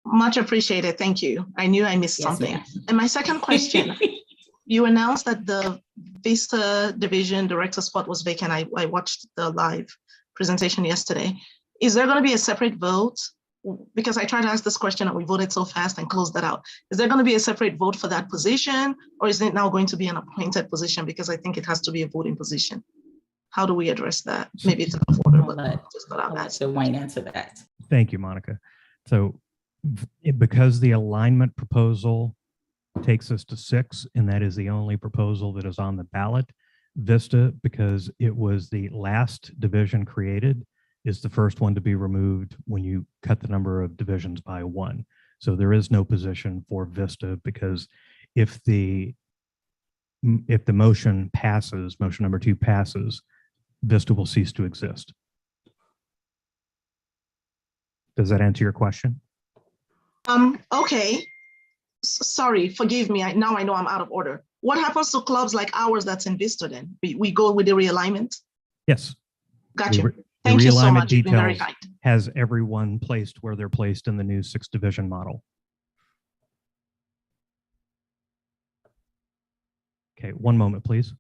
Much appreciated. Thank you. I knew I missed something. Ma'am. And my second question, you announced that the Vista division director spot was vacant. I watched the live presentation yesterday. Is there going to be a separate vote? Because I tried to ask this question and we voted so fast and closed that out. Is there going to be a separate vote for that position, or is it now going to be an appointed position? Because I think it has to be a voting position. How do we address that? Maybe it's out of order, but just thought I'd ask. Dwayne answer that. Thank you, Monica. So because the alignment proposal takes us to 6, and that is the only proposal that is on the ballot, Vista, because it was the last division created, is the first one to be removed when you cut the number of divisions by 1. So there is no position for Vista, because if the motion passes, motion number 2 passes, Vista will cease to exist. Does that answer your question? Okay. Sorry, forgive me. Now I know I'm out of order. What happens to clubs like ours that's in Vista then? We go with the realignment? Yes. Gotcha. Thank you so much. You've been very kind. Has everyone placed where they're placed in the new 6 division model. Okay, one moment, please.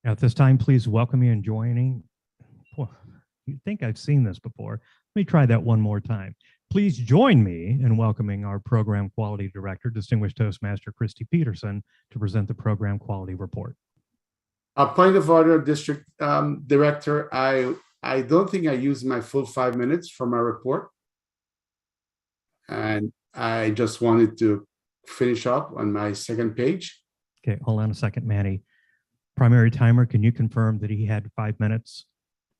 At this time, please welcome me and joining. You'd think I've seen this before. Let me try that one more time. Please join me in welcoming our Program Quality Director, Distinguished Toastmaster Christy Peterson, to present the Program Quality Report. A point of order, District Director. I don't think I used my full 5 minutes for my report. And I just wanted to finish up on my second page. Okay, hold on a second, Manny. Primary timer, can you confirm that he had 5 minutes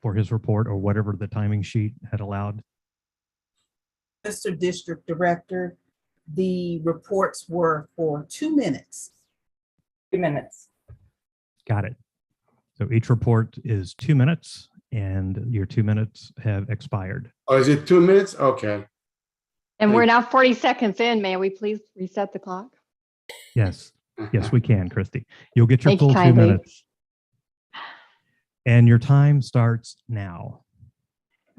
for his report, or whatever the timing sheet had allowed? Mr. District Director, the reports were for 2 minutes. 2 minutes. Got it. So each report is 2 minutes, and your 2 minutes have expired. Oh, is it 2 minutes? Okay. And we're now 40 seconds in. May we please reset the clock? Yes. Yes, we can, Christy. You'll get your Thank you full 2 kindly. minutes. And your time starts now.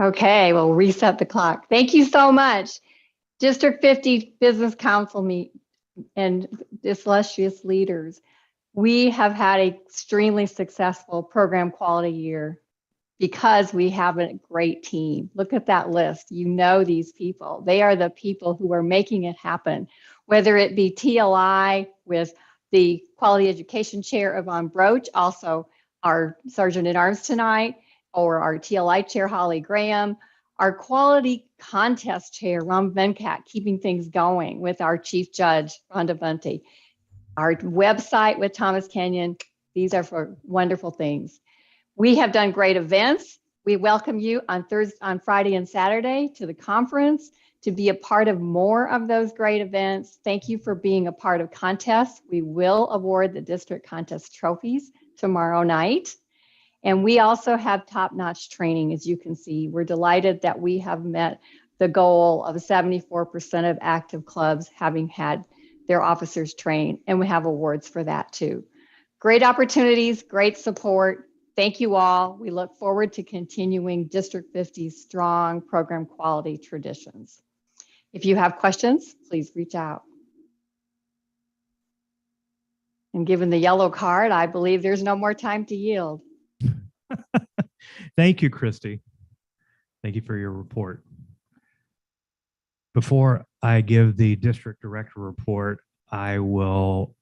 Okay, we'll reset the clock. Thank you so much. District 50 Business Council meet and illustrious leaders. We have had an extremely successful program quality year because we have a great team. Look at that list. You know these people. They are the people who are making it happen, whether it be TLI with the Quality Education Chair, Yvonne Broach, also our Sergeant at Arms tonight, or our TLI Chair, Holly Graham, our Quality Contest Chair, Ron Venkat, keeping things going with our Chief Judge, Rhonda Bunty, our website with Thomas Kenyon. These are for wonderful things. We have done great events. We welcome you on Friday and Saturday to the conference to be a part of more of those great events. Thank you for being a part of contests. We will award the district contest trophies tomorrow night. And we also have top-notch training, as you can see. We're delighted that we have met the goal of 74% of active clubs having had their officers trained, and we have awards for that too. Great opportunities, great support. Thank you all. We look forward to continuing District 50's strong program quality traditions. If you have questions, please reach out. And given the yellow card, I believe there's no more time to yield. Thank you, Christy. Thank you for your report. Before I give the district director report, I will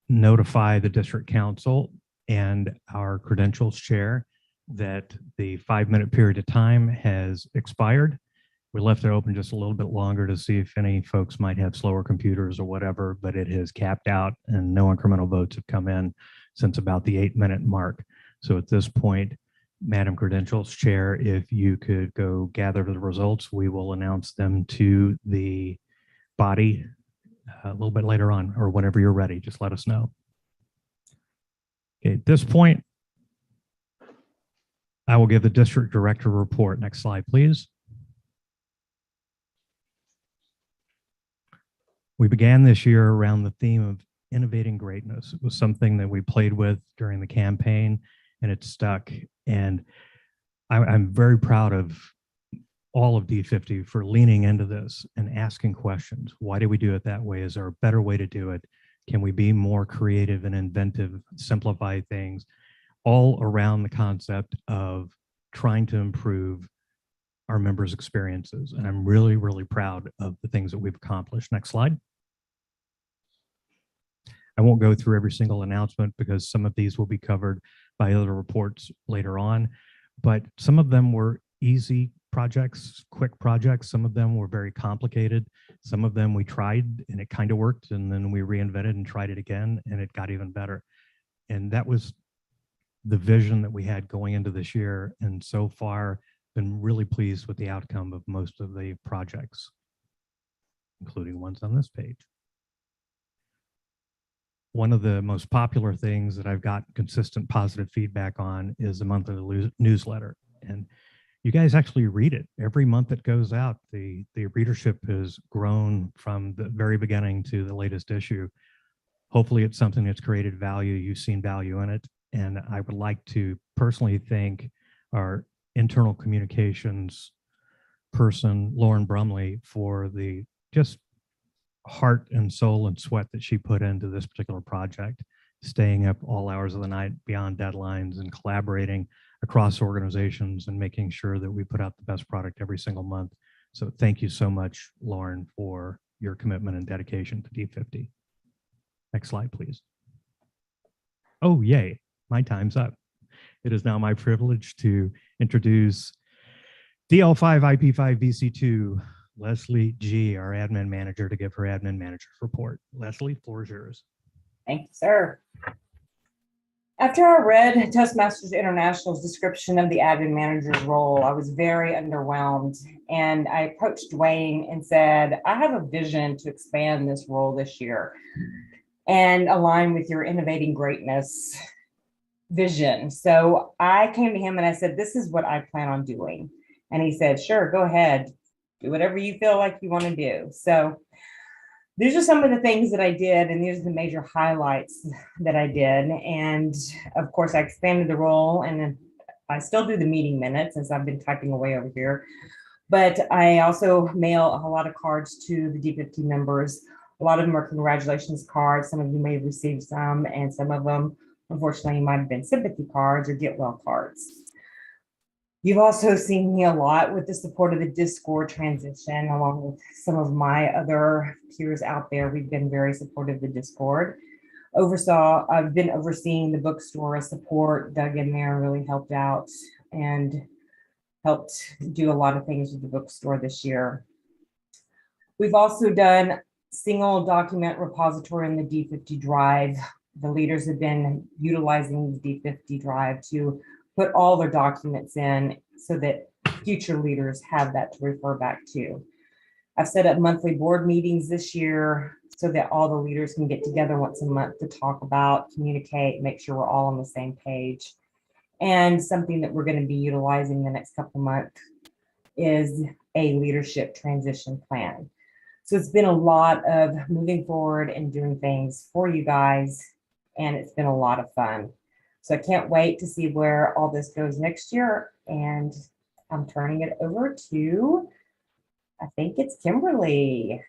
notify the district council and our credentials chair that the 5 minute period of time has expired, We left it open just a little bit longer to see if any folks might have slower computers or whatever, but it has capped out and no incremental votes have come in since about the 8-minute mark. So at this point, Madam Credentials Chair, if you could go gather the results, we will announce them to the body a little bit later on, or whenever you're ready, just let us know. Okay, at this point, I will give the district director report. Next slide, please. We began this year around the theme of innovating greatness. It was something that we played with during the campaign, and it stuck. And I'm very proud of all of D50 for leaning into this and asking questions. Why do we do it that way? Is there a better way to do it? Can we be more creative and inventive, simplify things, all around the concept of trying to improve our members' experiences? And I'm really, really proud of the things that we've accomplished. Next slide. I won't go through every single announcement because some of these will be covered by other reports later on, but some of them were easy projects, quick projects. Some of them were very complicated. Some of them we tried and it kind of worked, and then we reinvented and tried it again and it got even better. And that was the vision that we had going into this year. And so far, been really pleased with the outcome of most of the projects, including ones on this page. One of the most popular things that I've got consistent positive feedback on is the monthly newsletter. And you guys actually read it. Every month it goes out, the readership has grown from the very beginning to the latest issue. Hopefully it's something that's created value. You've seen value in it. And I would like to personally thank our internal communications person, Lauren Brumley, for the just heart and soul and sweat that she put into this particular project, staying up all hours of the night beyond deadlines and collaborating across organizations and making sure that we put out the best product every single month. So thank you so much, Lauren, for your commitment and dedication to D50. Next slide, please. Oh, yay, my time's up. It is now my privilege to introduce DL5 IP5 VC2, Leslie G., our admin manager, to give her admin manager's report. Leslie, floor is yours. Thank you, sir. After I read Toastmasters International's description of the admin manager's role, I was very underwhelmed, and I approached Dwayne and said, I have a vision to expand this role this year and align with your Innovating Greatness vision. So I came to him and I said, this is what I plan on doing. And he said, sure, go ahead. Do whatever you feel like you want to do. So these are some of the things that I did, and these are the major highlights that I did. And of course, I expanded the role, and I still do the meeting minutes as I've been typing away over here. But I also mail a lot of cards to the D50 members. A lot of them are congratulations cards. Some of you may have received some, and some of them, unfortunately, might have been sympathy cards or get well cards. You've also seen me a lot with the support of the Discord transition, along with some of my other peers out there. We've been very supportive of the Discord. I've been overseeing the bookstore support, dug in there, really helped out and helped do a lot of things with the bookstore this year. We've also done single document repository in the D50 Drive. The leaders have been utilizing the D50 Drive to put all their documents in so that future leaders have that to refer back to. I've set up monthly board meetings this year so that all the leaders can get together once a month to talk about, communicate, make sure we're all on the same page. And something that we're going to be utilizing the next couple of months is a leadership transition plan. So it's been a lot of moving forward and doing things for you guys, and it's been a lot of fun. So I can't wait to see where all this goes next year. And I'm turning it over to, I think it's Kimberly.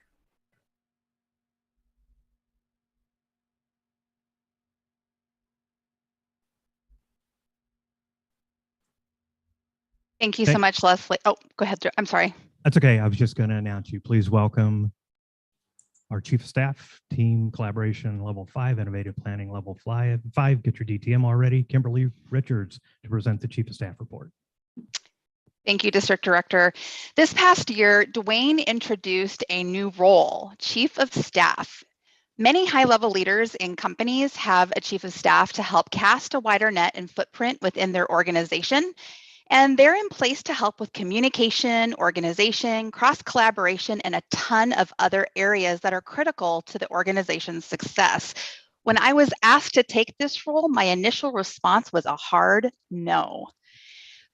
Thank you so much, Leslie. Oh, go ahead. I'm sorry. That's okay. I was just going to announce you. Please welcome our Chief of Staff, Team Collaboration Level 5, Innovative Planning Level 5. Get your DTM already. Kimberly Richards to present the Chief of Staff report. Thank you, District Director. This past year, Dwayne introduced a new role, Chief of Staff. Many high-level leaders in companies have a chief of staff to help cast a wider net and footprint within their organization. And they're in place to help with communication, organization, cross-collaboration, and a ton of other areas that are critical to the organization's success. When I was asked to take this role, my initial response was a hard no.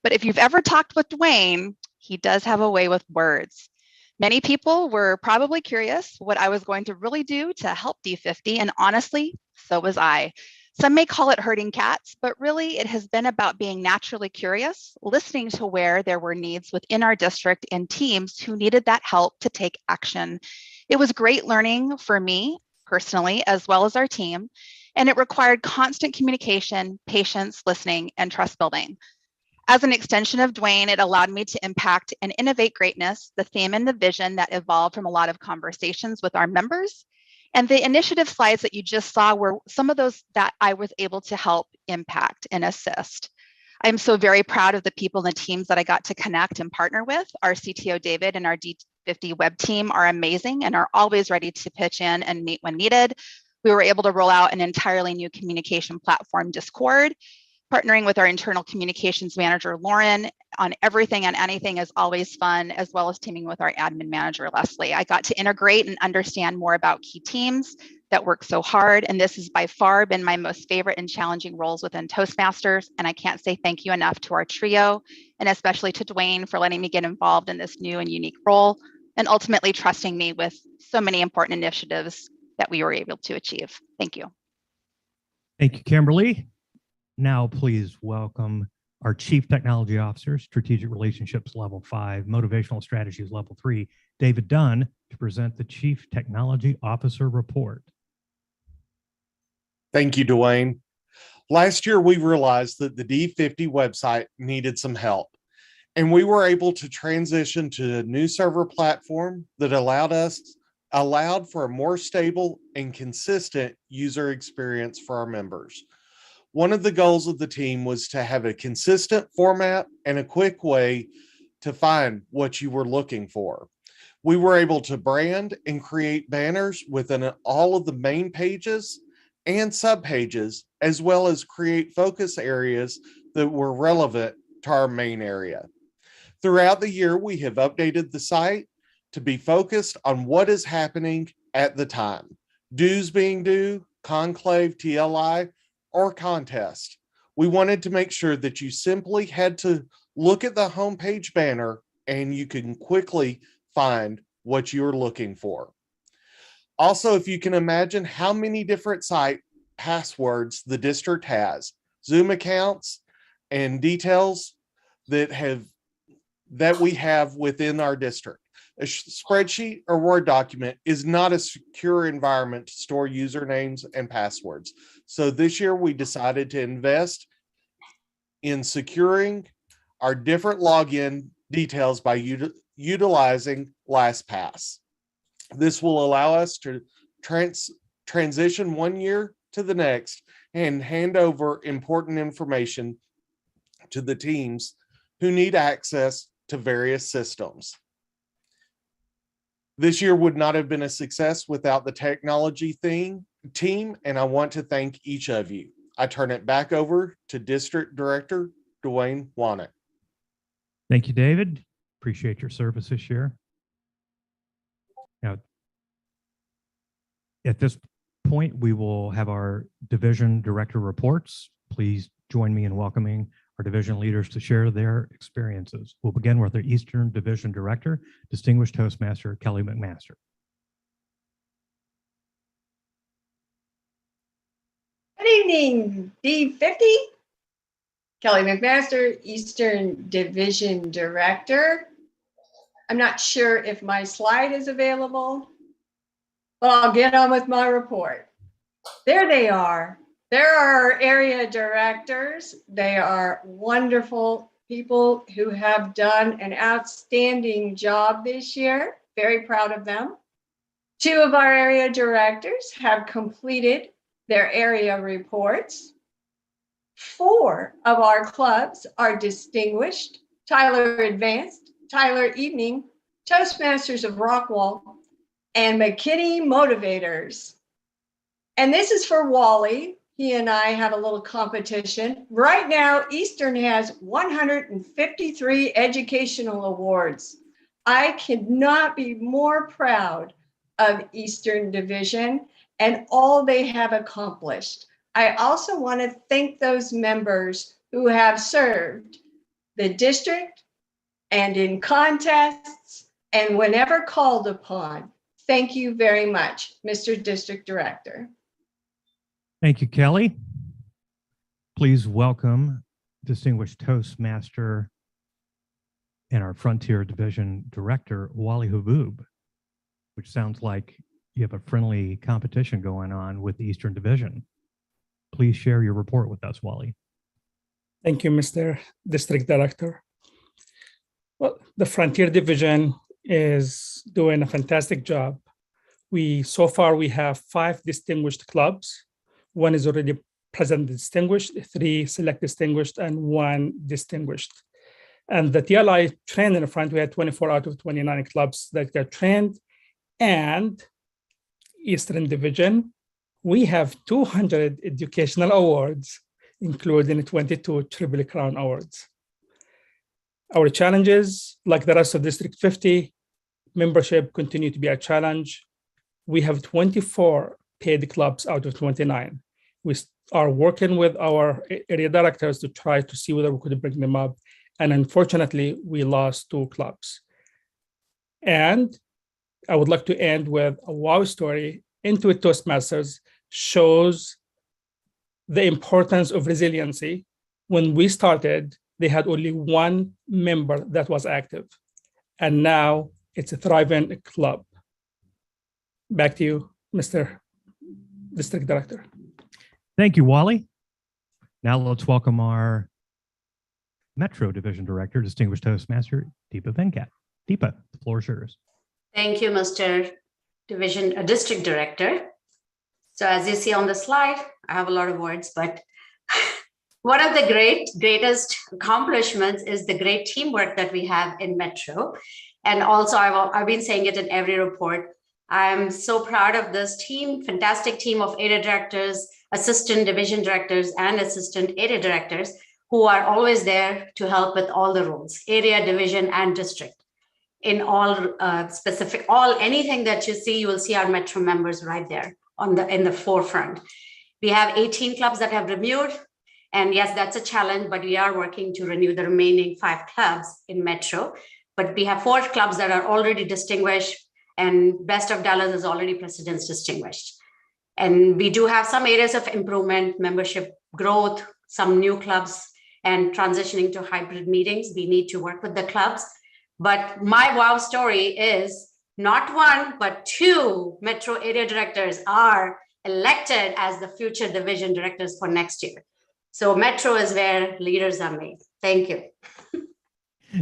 But if you've ever talked with Dwayne, he does have a way with words. Many people were probably curious what I was going to really do to help D50, and honestly, so was I. Some may call it herding cats, but really it has been about being naturally curious, listening to where there were needs within our district and teams who needed that help to take action. It was great learning for me personally, as well as our team, and it required constant communication, patience, listening, and trust building. As an extension of Dwayne, it allowed me to impact and innovate greatness, the theme and the vision that evolved from a lot of conversations with our members. And the initiative slides that you just saw were some of those that I was able to help impact and assist. I'm so very proud of the people and the teams that I got to connect and partner with. Our CTO, David, and our D50 web team are amazing and are always ready to pitch in and meet when needed. We were able to roll out an entirely new communication platform, Discord. Partnering with our internal communications manager, Lauren, on everything and anything is always fun, as well as teaming with our admin manager, Leslie. I got to integrate and understand more about key teams that work so hard, and this has by far been my most favorite and challenging roles within Toastmasters, and I can't say thank you enough to our trio, and especially to Dwayne for letting me get involved in this new and unique role, and ultimately trusting me with so many important initiatives that we were able to achieve. Thank you. Thank you, Kimberly. Now, please welcome our Chief Technology Officer, Strategic Relationships Level 5, Motivational Strategies Level 3, David Dunn, to present the Chief Technology Officer Report. Thank you, Dwayne. Last year, we realized that the D50 website needed some help, and we were able to transition to a new server platform that allowed for a more stable and consistent user experience for our members. One of the goals of the team was to have a consistent format and a quick way to find what you were looking for. We were able to brand and create banners within all of the main pages and subpages, as well as create focus areas that were relevant to our main area. Throughout the year, we have updated the site to be focused on what is happening at the time. Dues being due, conclave, TLI, or contest. We wanted to make sure that you simply had to look at the homepage banner and you can quickly find what you're looking for. Also, if you can imagine how many different site passwords the district has, Zoom accounts and details that we have within our district. A spreadsheet or Word document is not a secure environment to store usernames and passwords. So this year we decided to invest in securing our different login details by utilizing LastPass. This will allow us to transition 1 year to the next and hand over important information to the teams who need access to various systems. This year would not have been a success without the technology team, and I want to thank each of you. I turn it back over to District Director Dwayne Wanick. Thank you, David. Appreciate your service this year. Now, at this point, we will have our division director reports. Please join me in welcoming our division leaders to share their experiences. We'll begin with our Eastern Division Director, Distinguished Toastmaster Kelly McMaster. Good evening, D50. Kelly McMaster, Eastern Division Director. I'm not sure if my slide is available, but I'll get on with my report. There they are. There are our area directors. They are wonderful people who have done an outstanding job this year. Very proud of them. 2 of our area directors have completed their area reports. 4 of our clubs are distinguished Tyler Advanced, Tyler Evening, Toastmasters of Rockwall, and McKinney Motivators. And this is for Wally. He and I have a little competition. Right now, Eastern has 153 educational awards. I cannot be more proud of Eastern Division and all they have accomplished. I also want to thank those members who have served the district and in contests and whenever called upon. Thank you very much, Mr. District Director. Thank you, Kelly. Please welcome Distinguished Toastmaster and our Frontier Division Director, Wally Haboob, which sounds like you have a friendly competition going on with the Eastern Division. Please share your report with us, Wally. Thank you, Mr. District Director. Well, the Frontier Division is doing a fantastic job. So far we have 5 distinguished clubs. 1 is already present distinguished, 3 select distinguished, and 1 distinguished. And the TLI trained in the front, we had 24 out of 29 clubs that got trained. And Eastern Division, we have 200 educational awards, including 22 Triple Crown Awards. Our challenges, like the rest of District 50, membership continue to be a challenge. We have 24 paid clubs out of 29. We are working with our area directors to try to see whether we could bring them up. And unfortunately, we lost 2 clubs. And I would like to end with a wow story. Intuit Toastmasters shows the importance of resiliency. When we started, they had only 1 member that was active. And now it's a thriving club. Back to you, Mr. District Director. Thank you, Wally. Now let's welcome our Metro Division Director, Distinguished Toastmaster, Deepa Venkat. Deepa, the floor is yours. Thank you, Mr. District Director. So as you see on the slide, I have a lot of words, but one of the greatest accomplishments is the great teamwork that we have in Metro. And also, I've been saying it in every report. I'm so proud of this team, fantastic team of area directors, assistant division directors, and assistant area directors who are always there to help with all the roles, area, division, and district. In all anything that you see, you will see our Metro members right there in the forefront. We have 18 clubs that have renewed. And yes, that's a challenge, but we are working to renew the remaining 5 clubs in Metro. But we have 4 clubs that are already distinguished, and Best of Dallas is already President's distinguished. And we do have some areas of improvement, membership growth, some new clubs, and transitioning to hybrid meetings. We need to work with the clubs. But my wow story is not 1, but 2 Metro area directors are elected as the future division directors for next year. So Metro is where leaders are made. Thank you.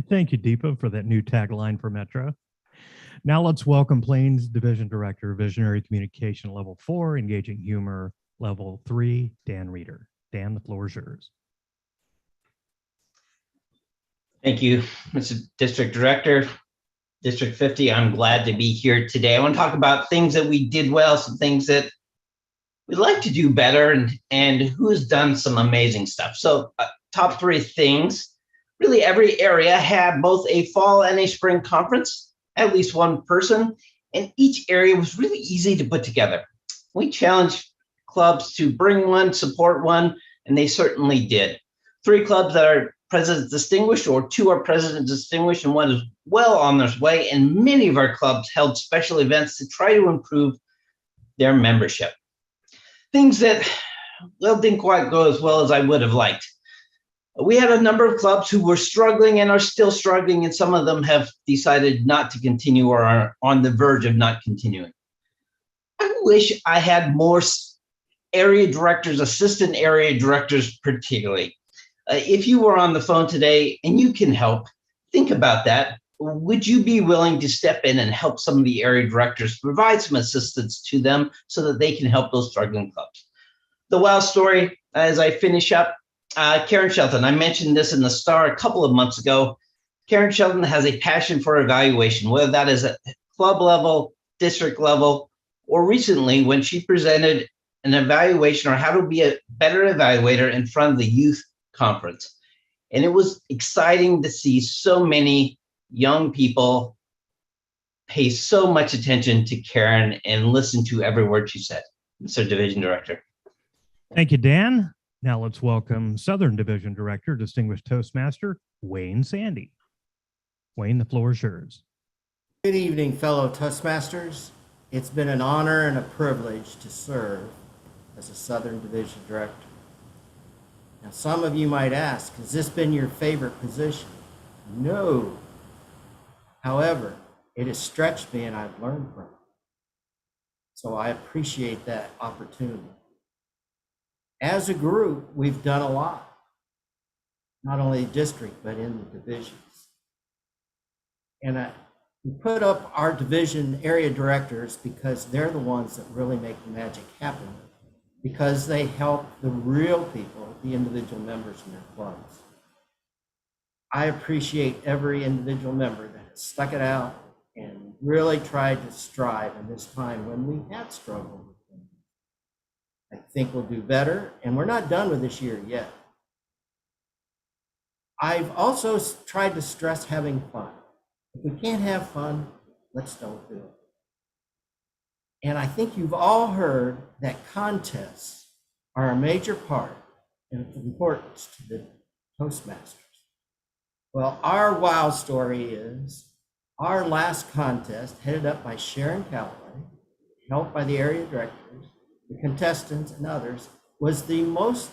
Thank you, Deepa, for that new tagline for Metro. Now let's welcome Plains Division Director, Visionary Communication Level 4, Engaging Humor Level 3, Dan Reeder. Dan, the floor is yours. Thank you, Mr. District Director. District 50, I'm glad to be here today. I want to talk about things that we did well, some things that we'd like to do better, and who's done some amazing stuff. So top 3 things, really every area had both a fall and a spring conference, at least 1 person, and each area was really easy to put together. We challenged clubs to bring one, support one, and they certainly did. 3 clubs that are President Distinguished, or 2 are President Distinguished, and 1 is well on their way, and many of our clubs held special events to try to improve their membership. Things that, well, didn't quite go as well as I would have liked. We had a number of clubs who were struggling and are still struggling, and some of them have decided not to continue or are on the verge of not continuing. I wish I had more area directors, assistant area directors particularly. If you were on the phone today and you can help, think about that. Would you be willing to step in and help some of the area directors, provide some assistance to them so that they can help those struggling clubs? The wow story, as I finish up, Karen Shelton, I mentioned this in the Star a couple of months ago. Karen Sheldon has a passion for evaluation, whether that is at club level, district level, or recently when she presented an evaluation on how to be a better evaluator in front of the youth conference. And it was exciting to see so many young people pay so much attention to Karen and listen to every word she said. Mr. Division Director. Thank you, Dan. Now let's welcome Southern Division Director, Distinguished Toastmaster, Wayne Sandy. Wayne, the floor is yours. Good evening, fellow Toastmasters. It's been an honor and a privilege to serve as a Southern Division Director. Now, some of you might ask, has this been your favorite position? No. However, it has stretched me and I've learned from it. So I appreciate that opportunity. As a group, we've done a lot, not only district, but in the divisions. And we put up our division area directors because they're the ones that really make the magic happen, because they help the real people, the individual members in their clubs. I appreciate every individual member that has stuck it out and really tried to strive in this time when we have struggled with things. I think we'll do better, and we're not done with this year yet. I've also tried to stress having fun. If we can't have fun, let's don't do it. And I think you've all heard that contests are a major part and of importance to the Toastmasters. Well, our wow story is our last contest, headed up by Sharon Calloway, helped by the area directors, the contestants, and others, was the most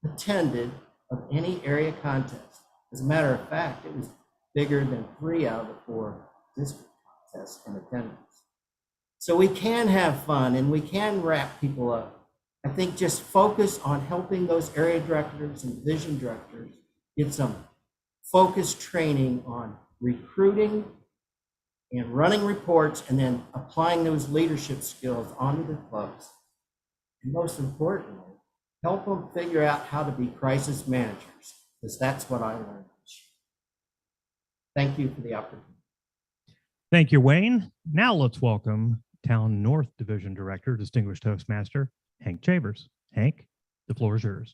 attended of any area contest. As a matter of fact, it was bigger than 3 out of the 4 district contests in attendance. So we can have fun and we can wrap people up. I think just focus on helping those area directors and division directors get some focused training on recruiting and running reports, and then applying those leadership skills onto the clubs. And most importantly, help them figure out how to be crisis managers, because that's what I learned. Thank you for the opportunity. Thank you, Wayne. Now let's welcome Town North Division Director, Distinguished Toastmaster, Hank Chavers. Hank, the floor is yours.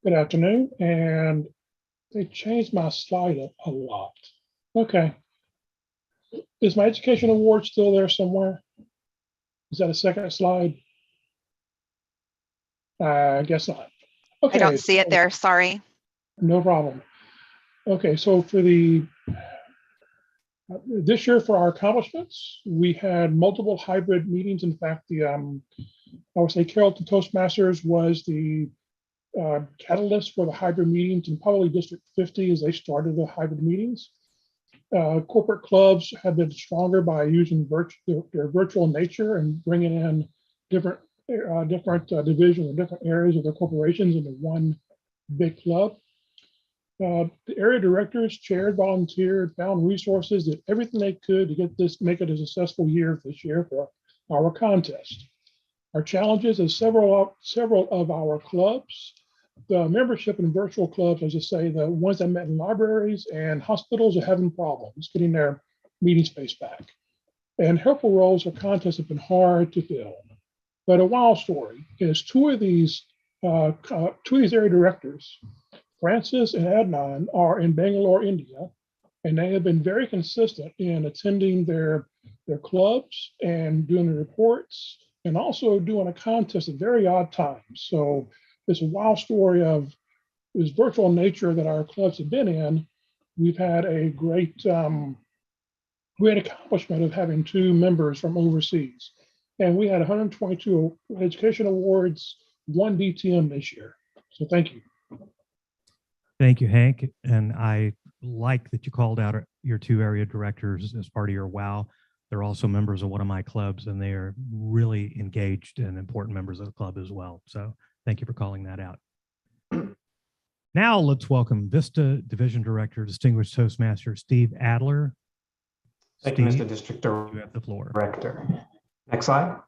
Good afternoon, and they changed my slide up a lot. Okay. Is my education award still there somewhere? Is that a second slide? I guess not. Okay. I don't see it there, sorry. No problem. Okay, so for the this year for our accomplishments, we had multiple hybrid meetings. In fact, the I would say Carrollton Toastmasters was the catalyst for the hybrid meetings, and probably District 50 as they started the hybrid meetings. Corporate clubs have been stronger by using their virtual nature and bringing in different divisions or different areas of their corporations into one big club. The area directors chaired, volunteered, found resources, did everything they could to make it a successful year this year for our contest. Our challenges is several of our clubs. The membership in virtual clubs, as I say, the ones that met in libraries and hospitals are having problems getting their meeting space back. And helpful roles or contests have been hard to fill. But a wild story is two of these area directors, Francis and Adnan, are in Bangalore, India, and they have been very consistent in attending their clubs and doing the reports and also doing a contest at very odd times. So it's a wild story of this virtual nature that our clubs have been in. We've had a great accomplishment of having 2 members from overseas. And we had 122 education awards, 1 DTM this year. So thank you. Thank you, Hank. And I like that you called out your 2 area directors as part of your WOW. They're also members of one of my clubs, and they are really engaged and important members of the club as well. So thank you for calling that out. Now let's welcome Vista Division Director, Distinguished Toastmaster, Steve Adler. Thank you, Steve, Mr. District you have the floor. Director. Next slide.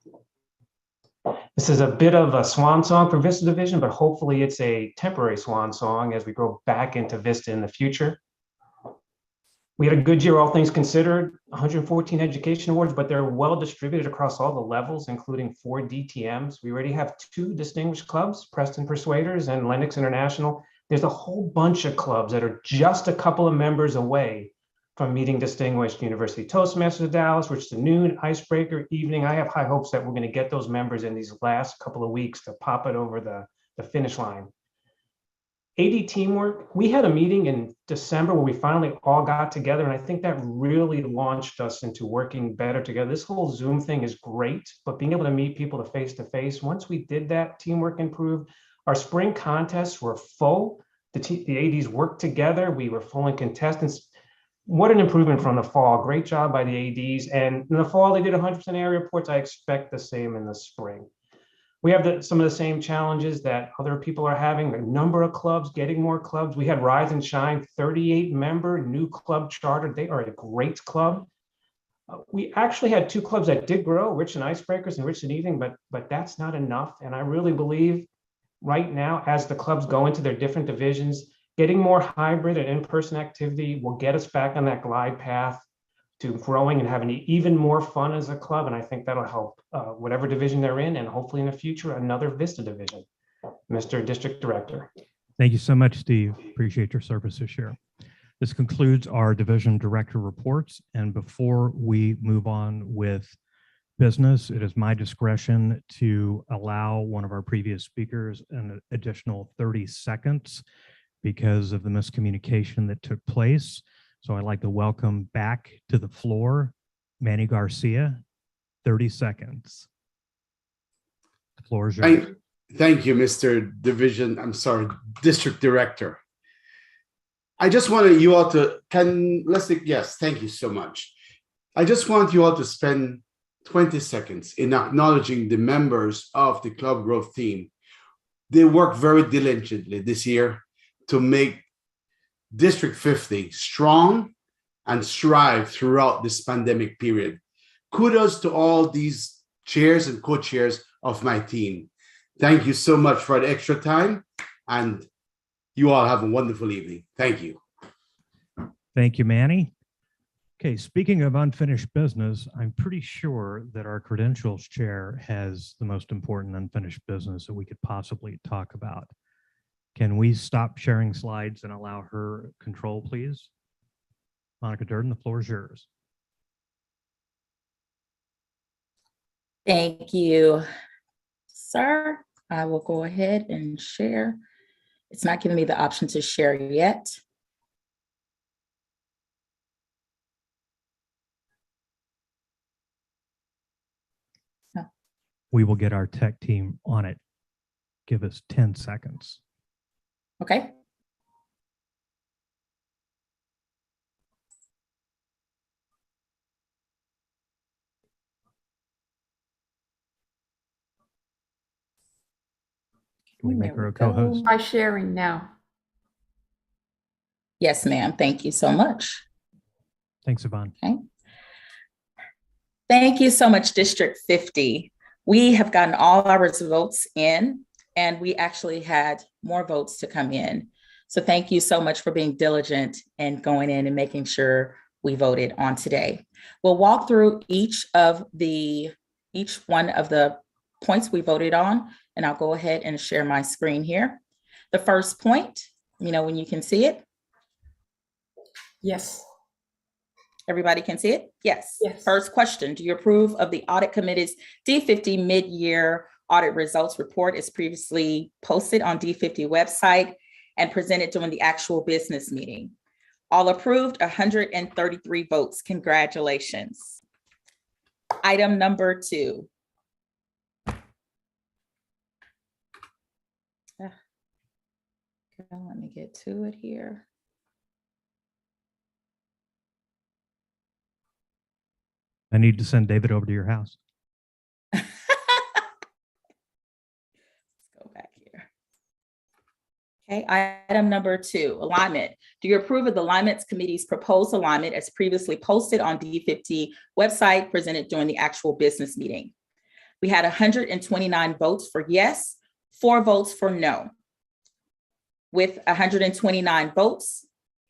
This is a bit of a swan song for Vista Division, but hopefully it's a temporary swan song as we grow back into Vista in the future. We had a good year, all things considered, 114 education awards, but they're well distributed across all the levels, including 4 DTMs. We already have 2 distinguished clubs, Preston Persuaders and Lennox International. There's a whole bunch of clubs that are just a couple of members away from meeting distinguished. University Toastmasters of Dallas, which is a noon icebreaker evening. I have high hopes that we're going to get those members in these last couple of weeks to pop it over the finish line. AD teamwork, we had a meeting in December where we finally all got together, and I think that really launched us into working better together. This whole Zoom thing is great, but being able to meet people to face, once we did that, teamwork improved. Our spring contests were full. The ADs worked together. We were full in contestants. What an improvement from the fall. Great job by the ADs. And in the fall, they did 100% area reports. I expect the same in the spring. We have some of the same challenges that other people are having, the number of clubs, getting more clubs. We had Rise and Shine, 38-member new club charter. They are a great club. We actually had 2 clubs that did grow, Rich and Icebreakers and Rich and Evening, but that's not enough. And I really believe right now, as the clubs go into their different divisions, getting more hybrid and in-person activity will get us back on that glide path to growing and having even more fun as a club. And I think that'll help whatever division they're in, and hopefully in the future, another Vista division. Mr. District Director. Thank you so much, Steve. Appreciate your service this year. This concludes our division director reports. And before we move on with business, it is my discretion to allow one of our previous speakers an additional 30 seconds because of the miscommunication that took place. So I'd like to welcome back to the floor, Manny Garcia, 30 seconds. The floor is yours. Thank you, Mr. District Director. I just wanted you all to, yes, thank you so much. I just want you all to spend 20 seconds in acknowledging the members of the club growth team. They worked very diligently this year to make District 50 strong and strive throughout this pandemic period. Kudos to all these chairs and co-chairs of my team. Thank you so much for the extra time, and you all have a wonderful evening. Thank you. Thank you, Manny. Okay, speaking of unfinished business, I'm pretty sure that our credentials chair has the most important unfinished business that we could possibly talk about. Can we stop sharing slides and allow her control, please? Monica Durden, the floor is yours. Thank you, sir. I will go ahead and share. It's not giving me the option to share yet. No. We will get our tech team on it. Give us 10 seconds. Okay. Can we make her a co-host? By sharing now. Yes, ma'am. Thank you so much. Thanks, Yvonne. Okay. Thank you so much, District 50. We have gotten all our votes in, and we actually had more votes to come in. So thank you so much for being diligent and going in and making sure we voted on today. We'll walk through each one of the points we voted on, and I'll go ahead and share my screen here. The first point, when you can see it. Yes. Everybody can see it? Yes. Yes. First question, do you approve of the Audit Committee's D50 mid-year audit results report as previously posted on D50 website and presented during the actual business meeting? All approved, 133 votes. Congratulations. Item number 2. Let me get to it here. I need to send David over to your house. Let's go back here. Okay, item number 2, alignment. Do you approve of the Alignments Committee's proposed alignment as previously posted on D50 website, presented during the actual business meeting? We had 129 votes for yes, 4 votes for no. With 129 votes,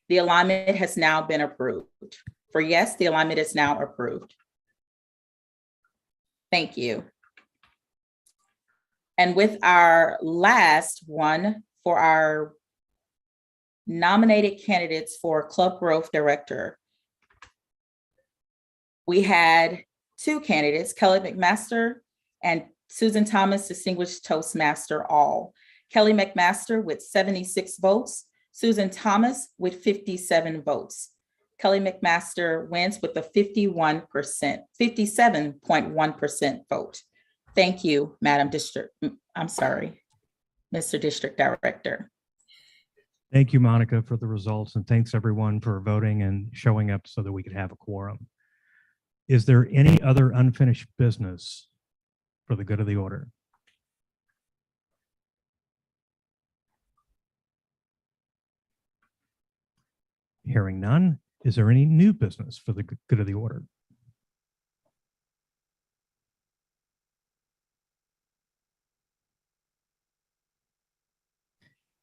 the alignment has now been approved. For yes, the alignment is now approved. Thank you. And with our last one for our nominated candidates for Club Growth Director, we had 2 candidates, Kelly McMaster and Susan Thomas, Distinguished Toastmaster, all. Kelly McMaster with 76 votes, Susan Thomas with 57 votes. Kelly McMaster wins with a 57.1% vote. Thank you, Mr. District Director. Thank you, Monica, for the results, and thanks everyone for voting and showing up so that we could have a quorum. Is there any other unfinished business for the good of the order? Hearing none, is there any new business for the good of the order?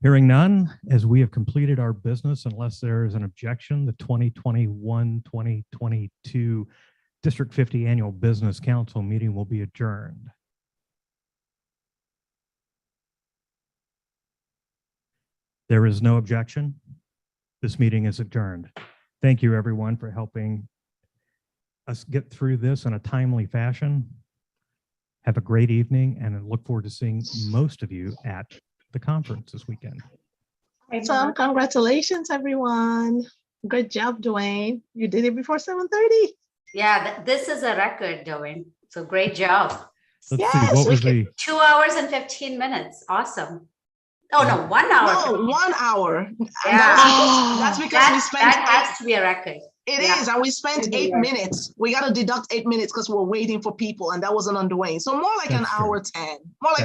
Hearing none, as we have completed our business, unless there is an objection, the 2021-2022 District 50 Annual Business Council meeting will be adjourned. There is no objection. This meeting is adjourned. Thank you, everyone, for helping us get through this in a timely fashion. Have a great evening, and I look forward to seeing most of you at the conference this weekend. So congratulations, everyone. Good job, Dwayne. You did it before 7:30. Yeah, this is a record, Dwayne. So great job. Let's see, what was the 2 hours and 15 minutes. Awesome. Oh no, 1 hour. No, 1 hour. Yeah. That's because we spent that has to be a record. It is, and we spent 8 minutes. We got to deduct 8 minutes because we're waiting for people, and that wasn't on Dwayne. So more like an hour 10. More like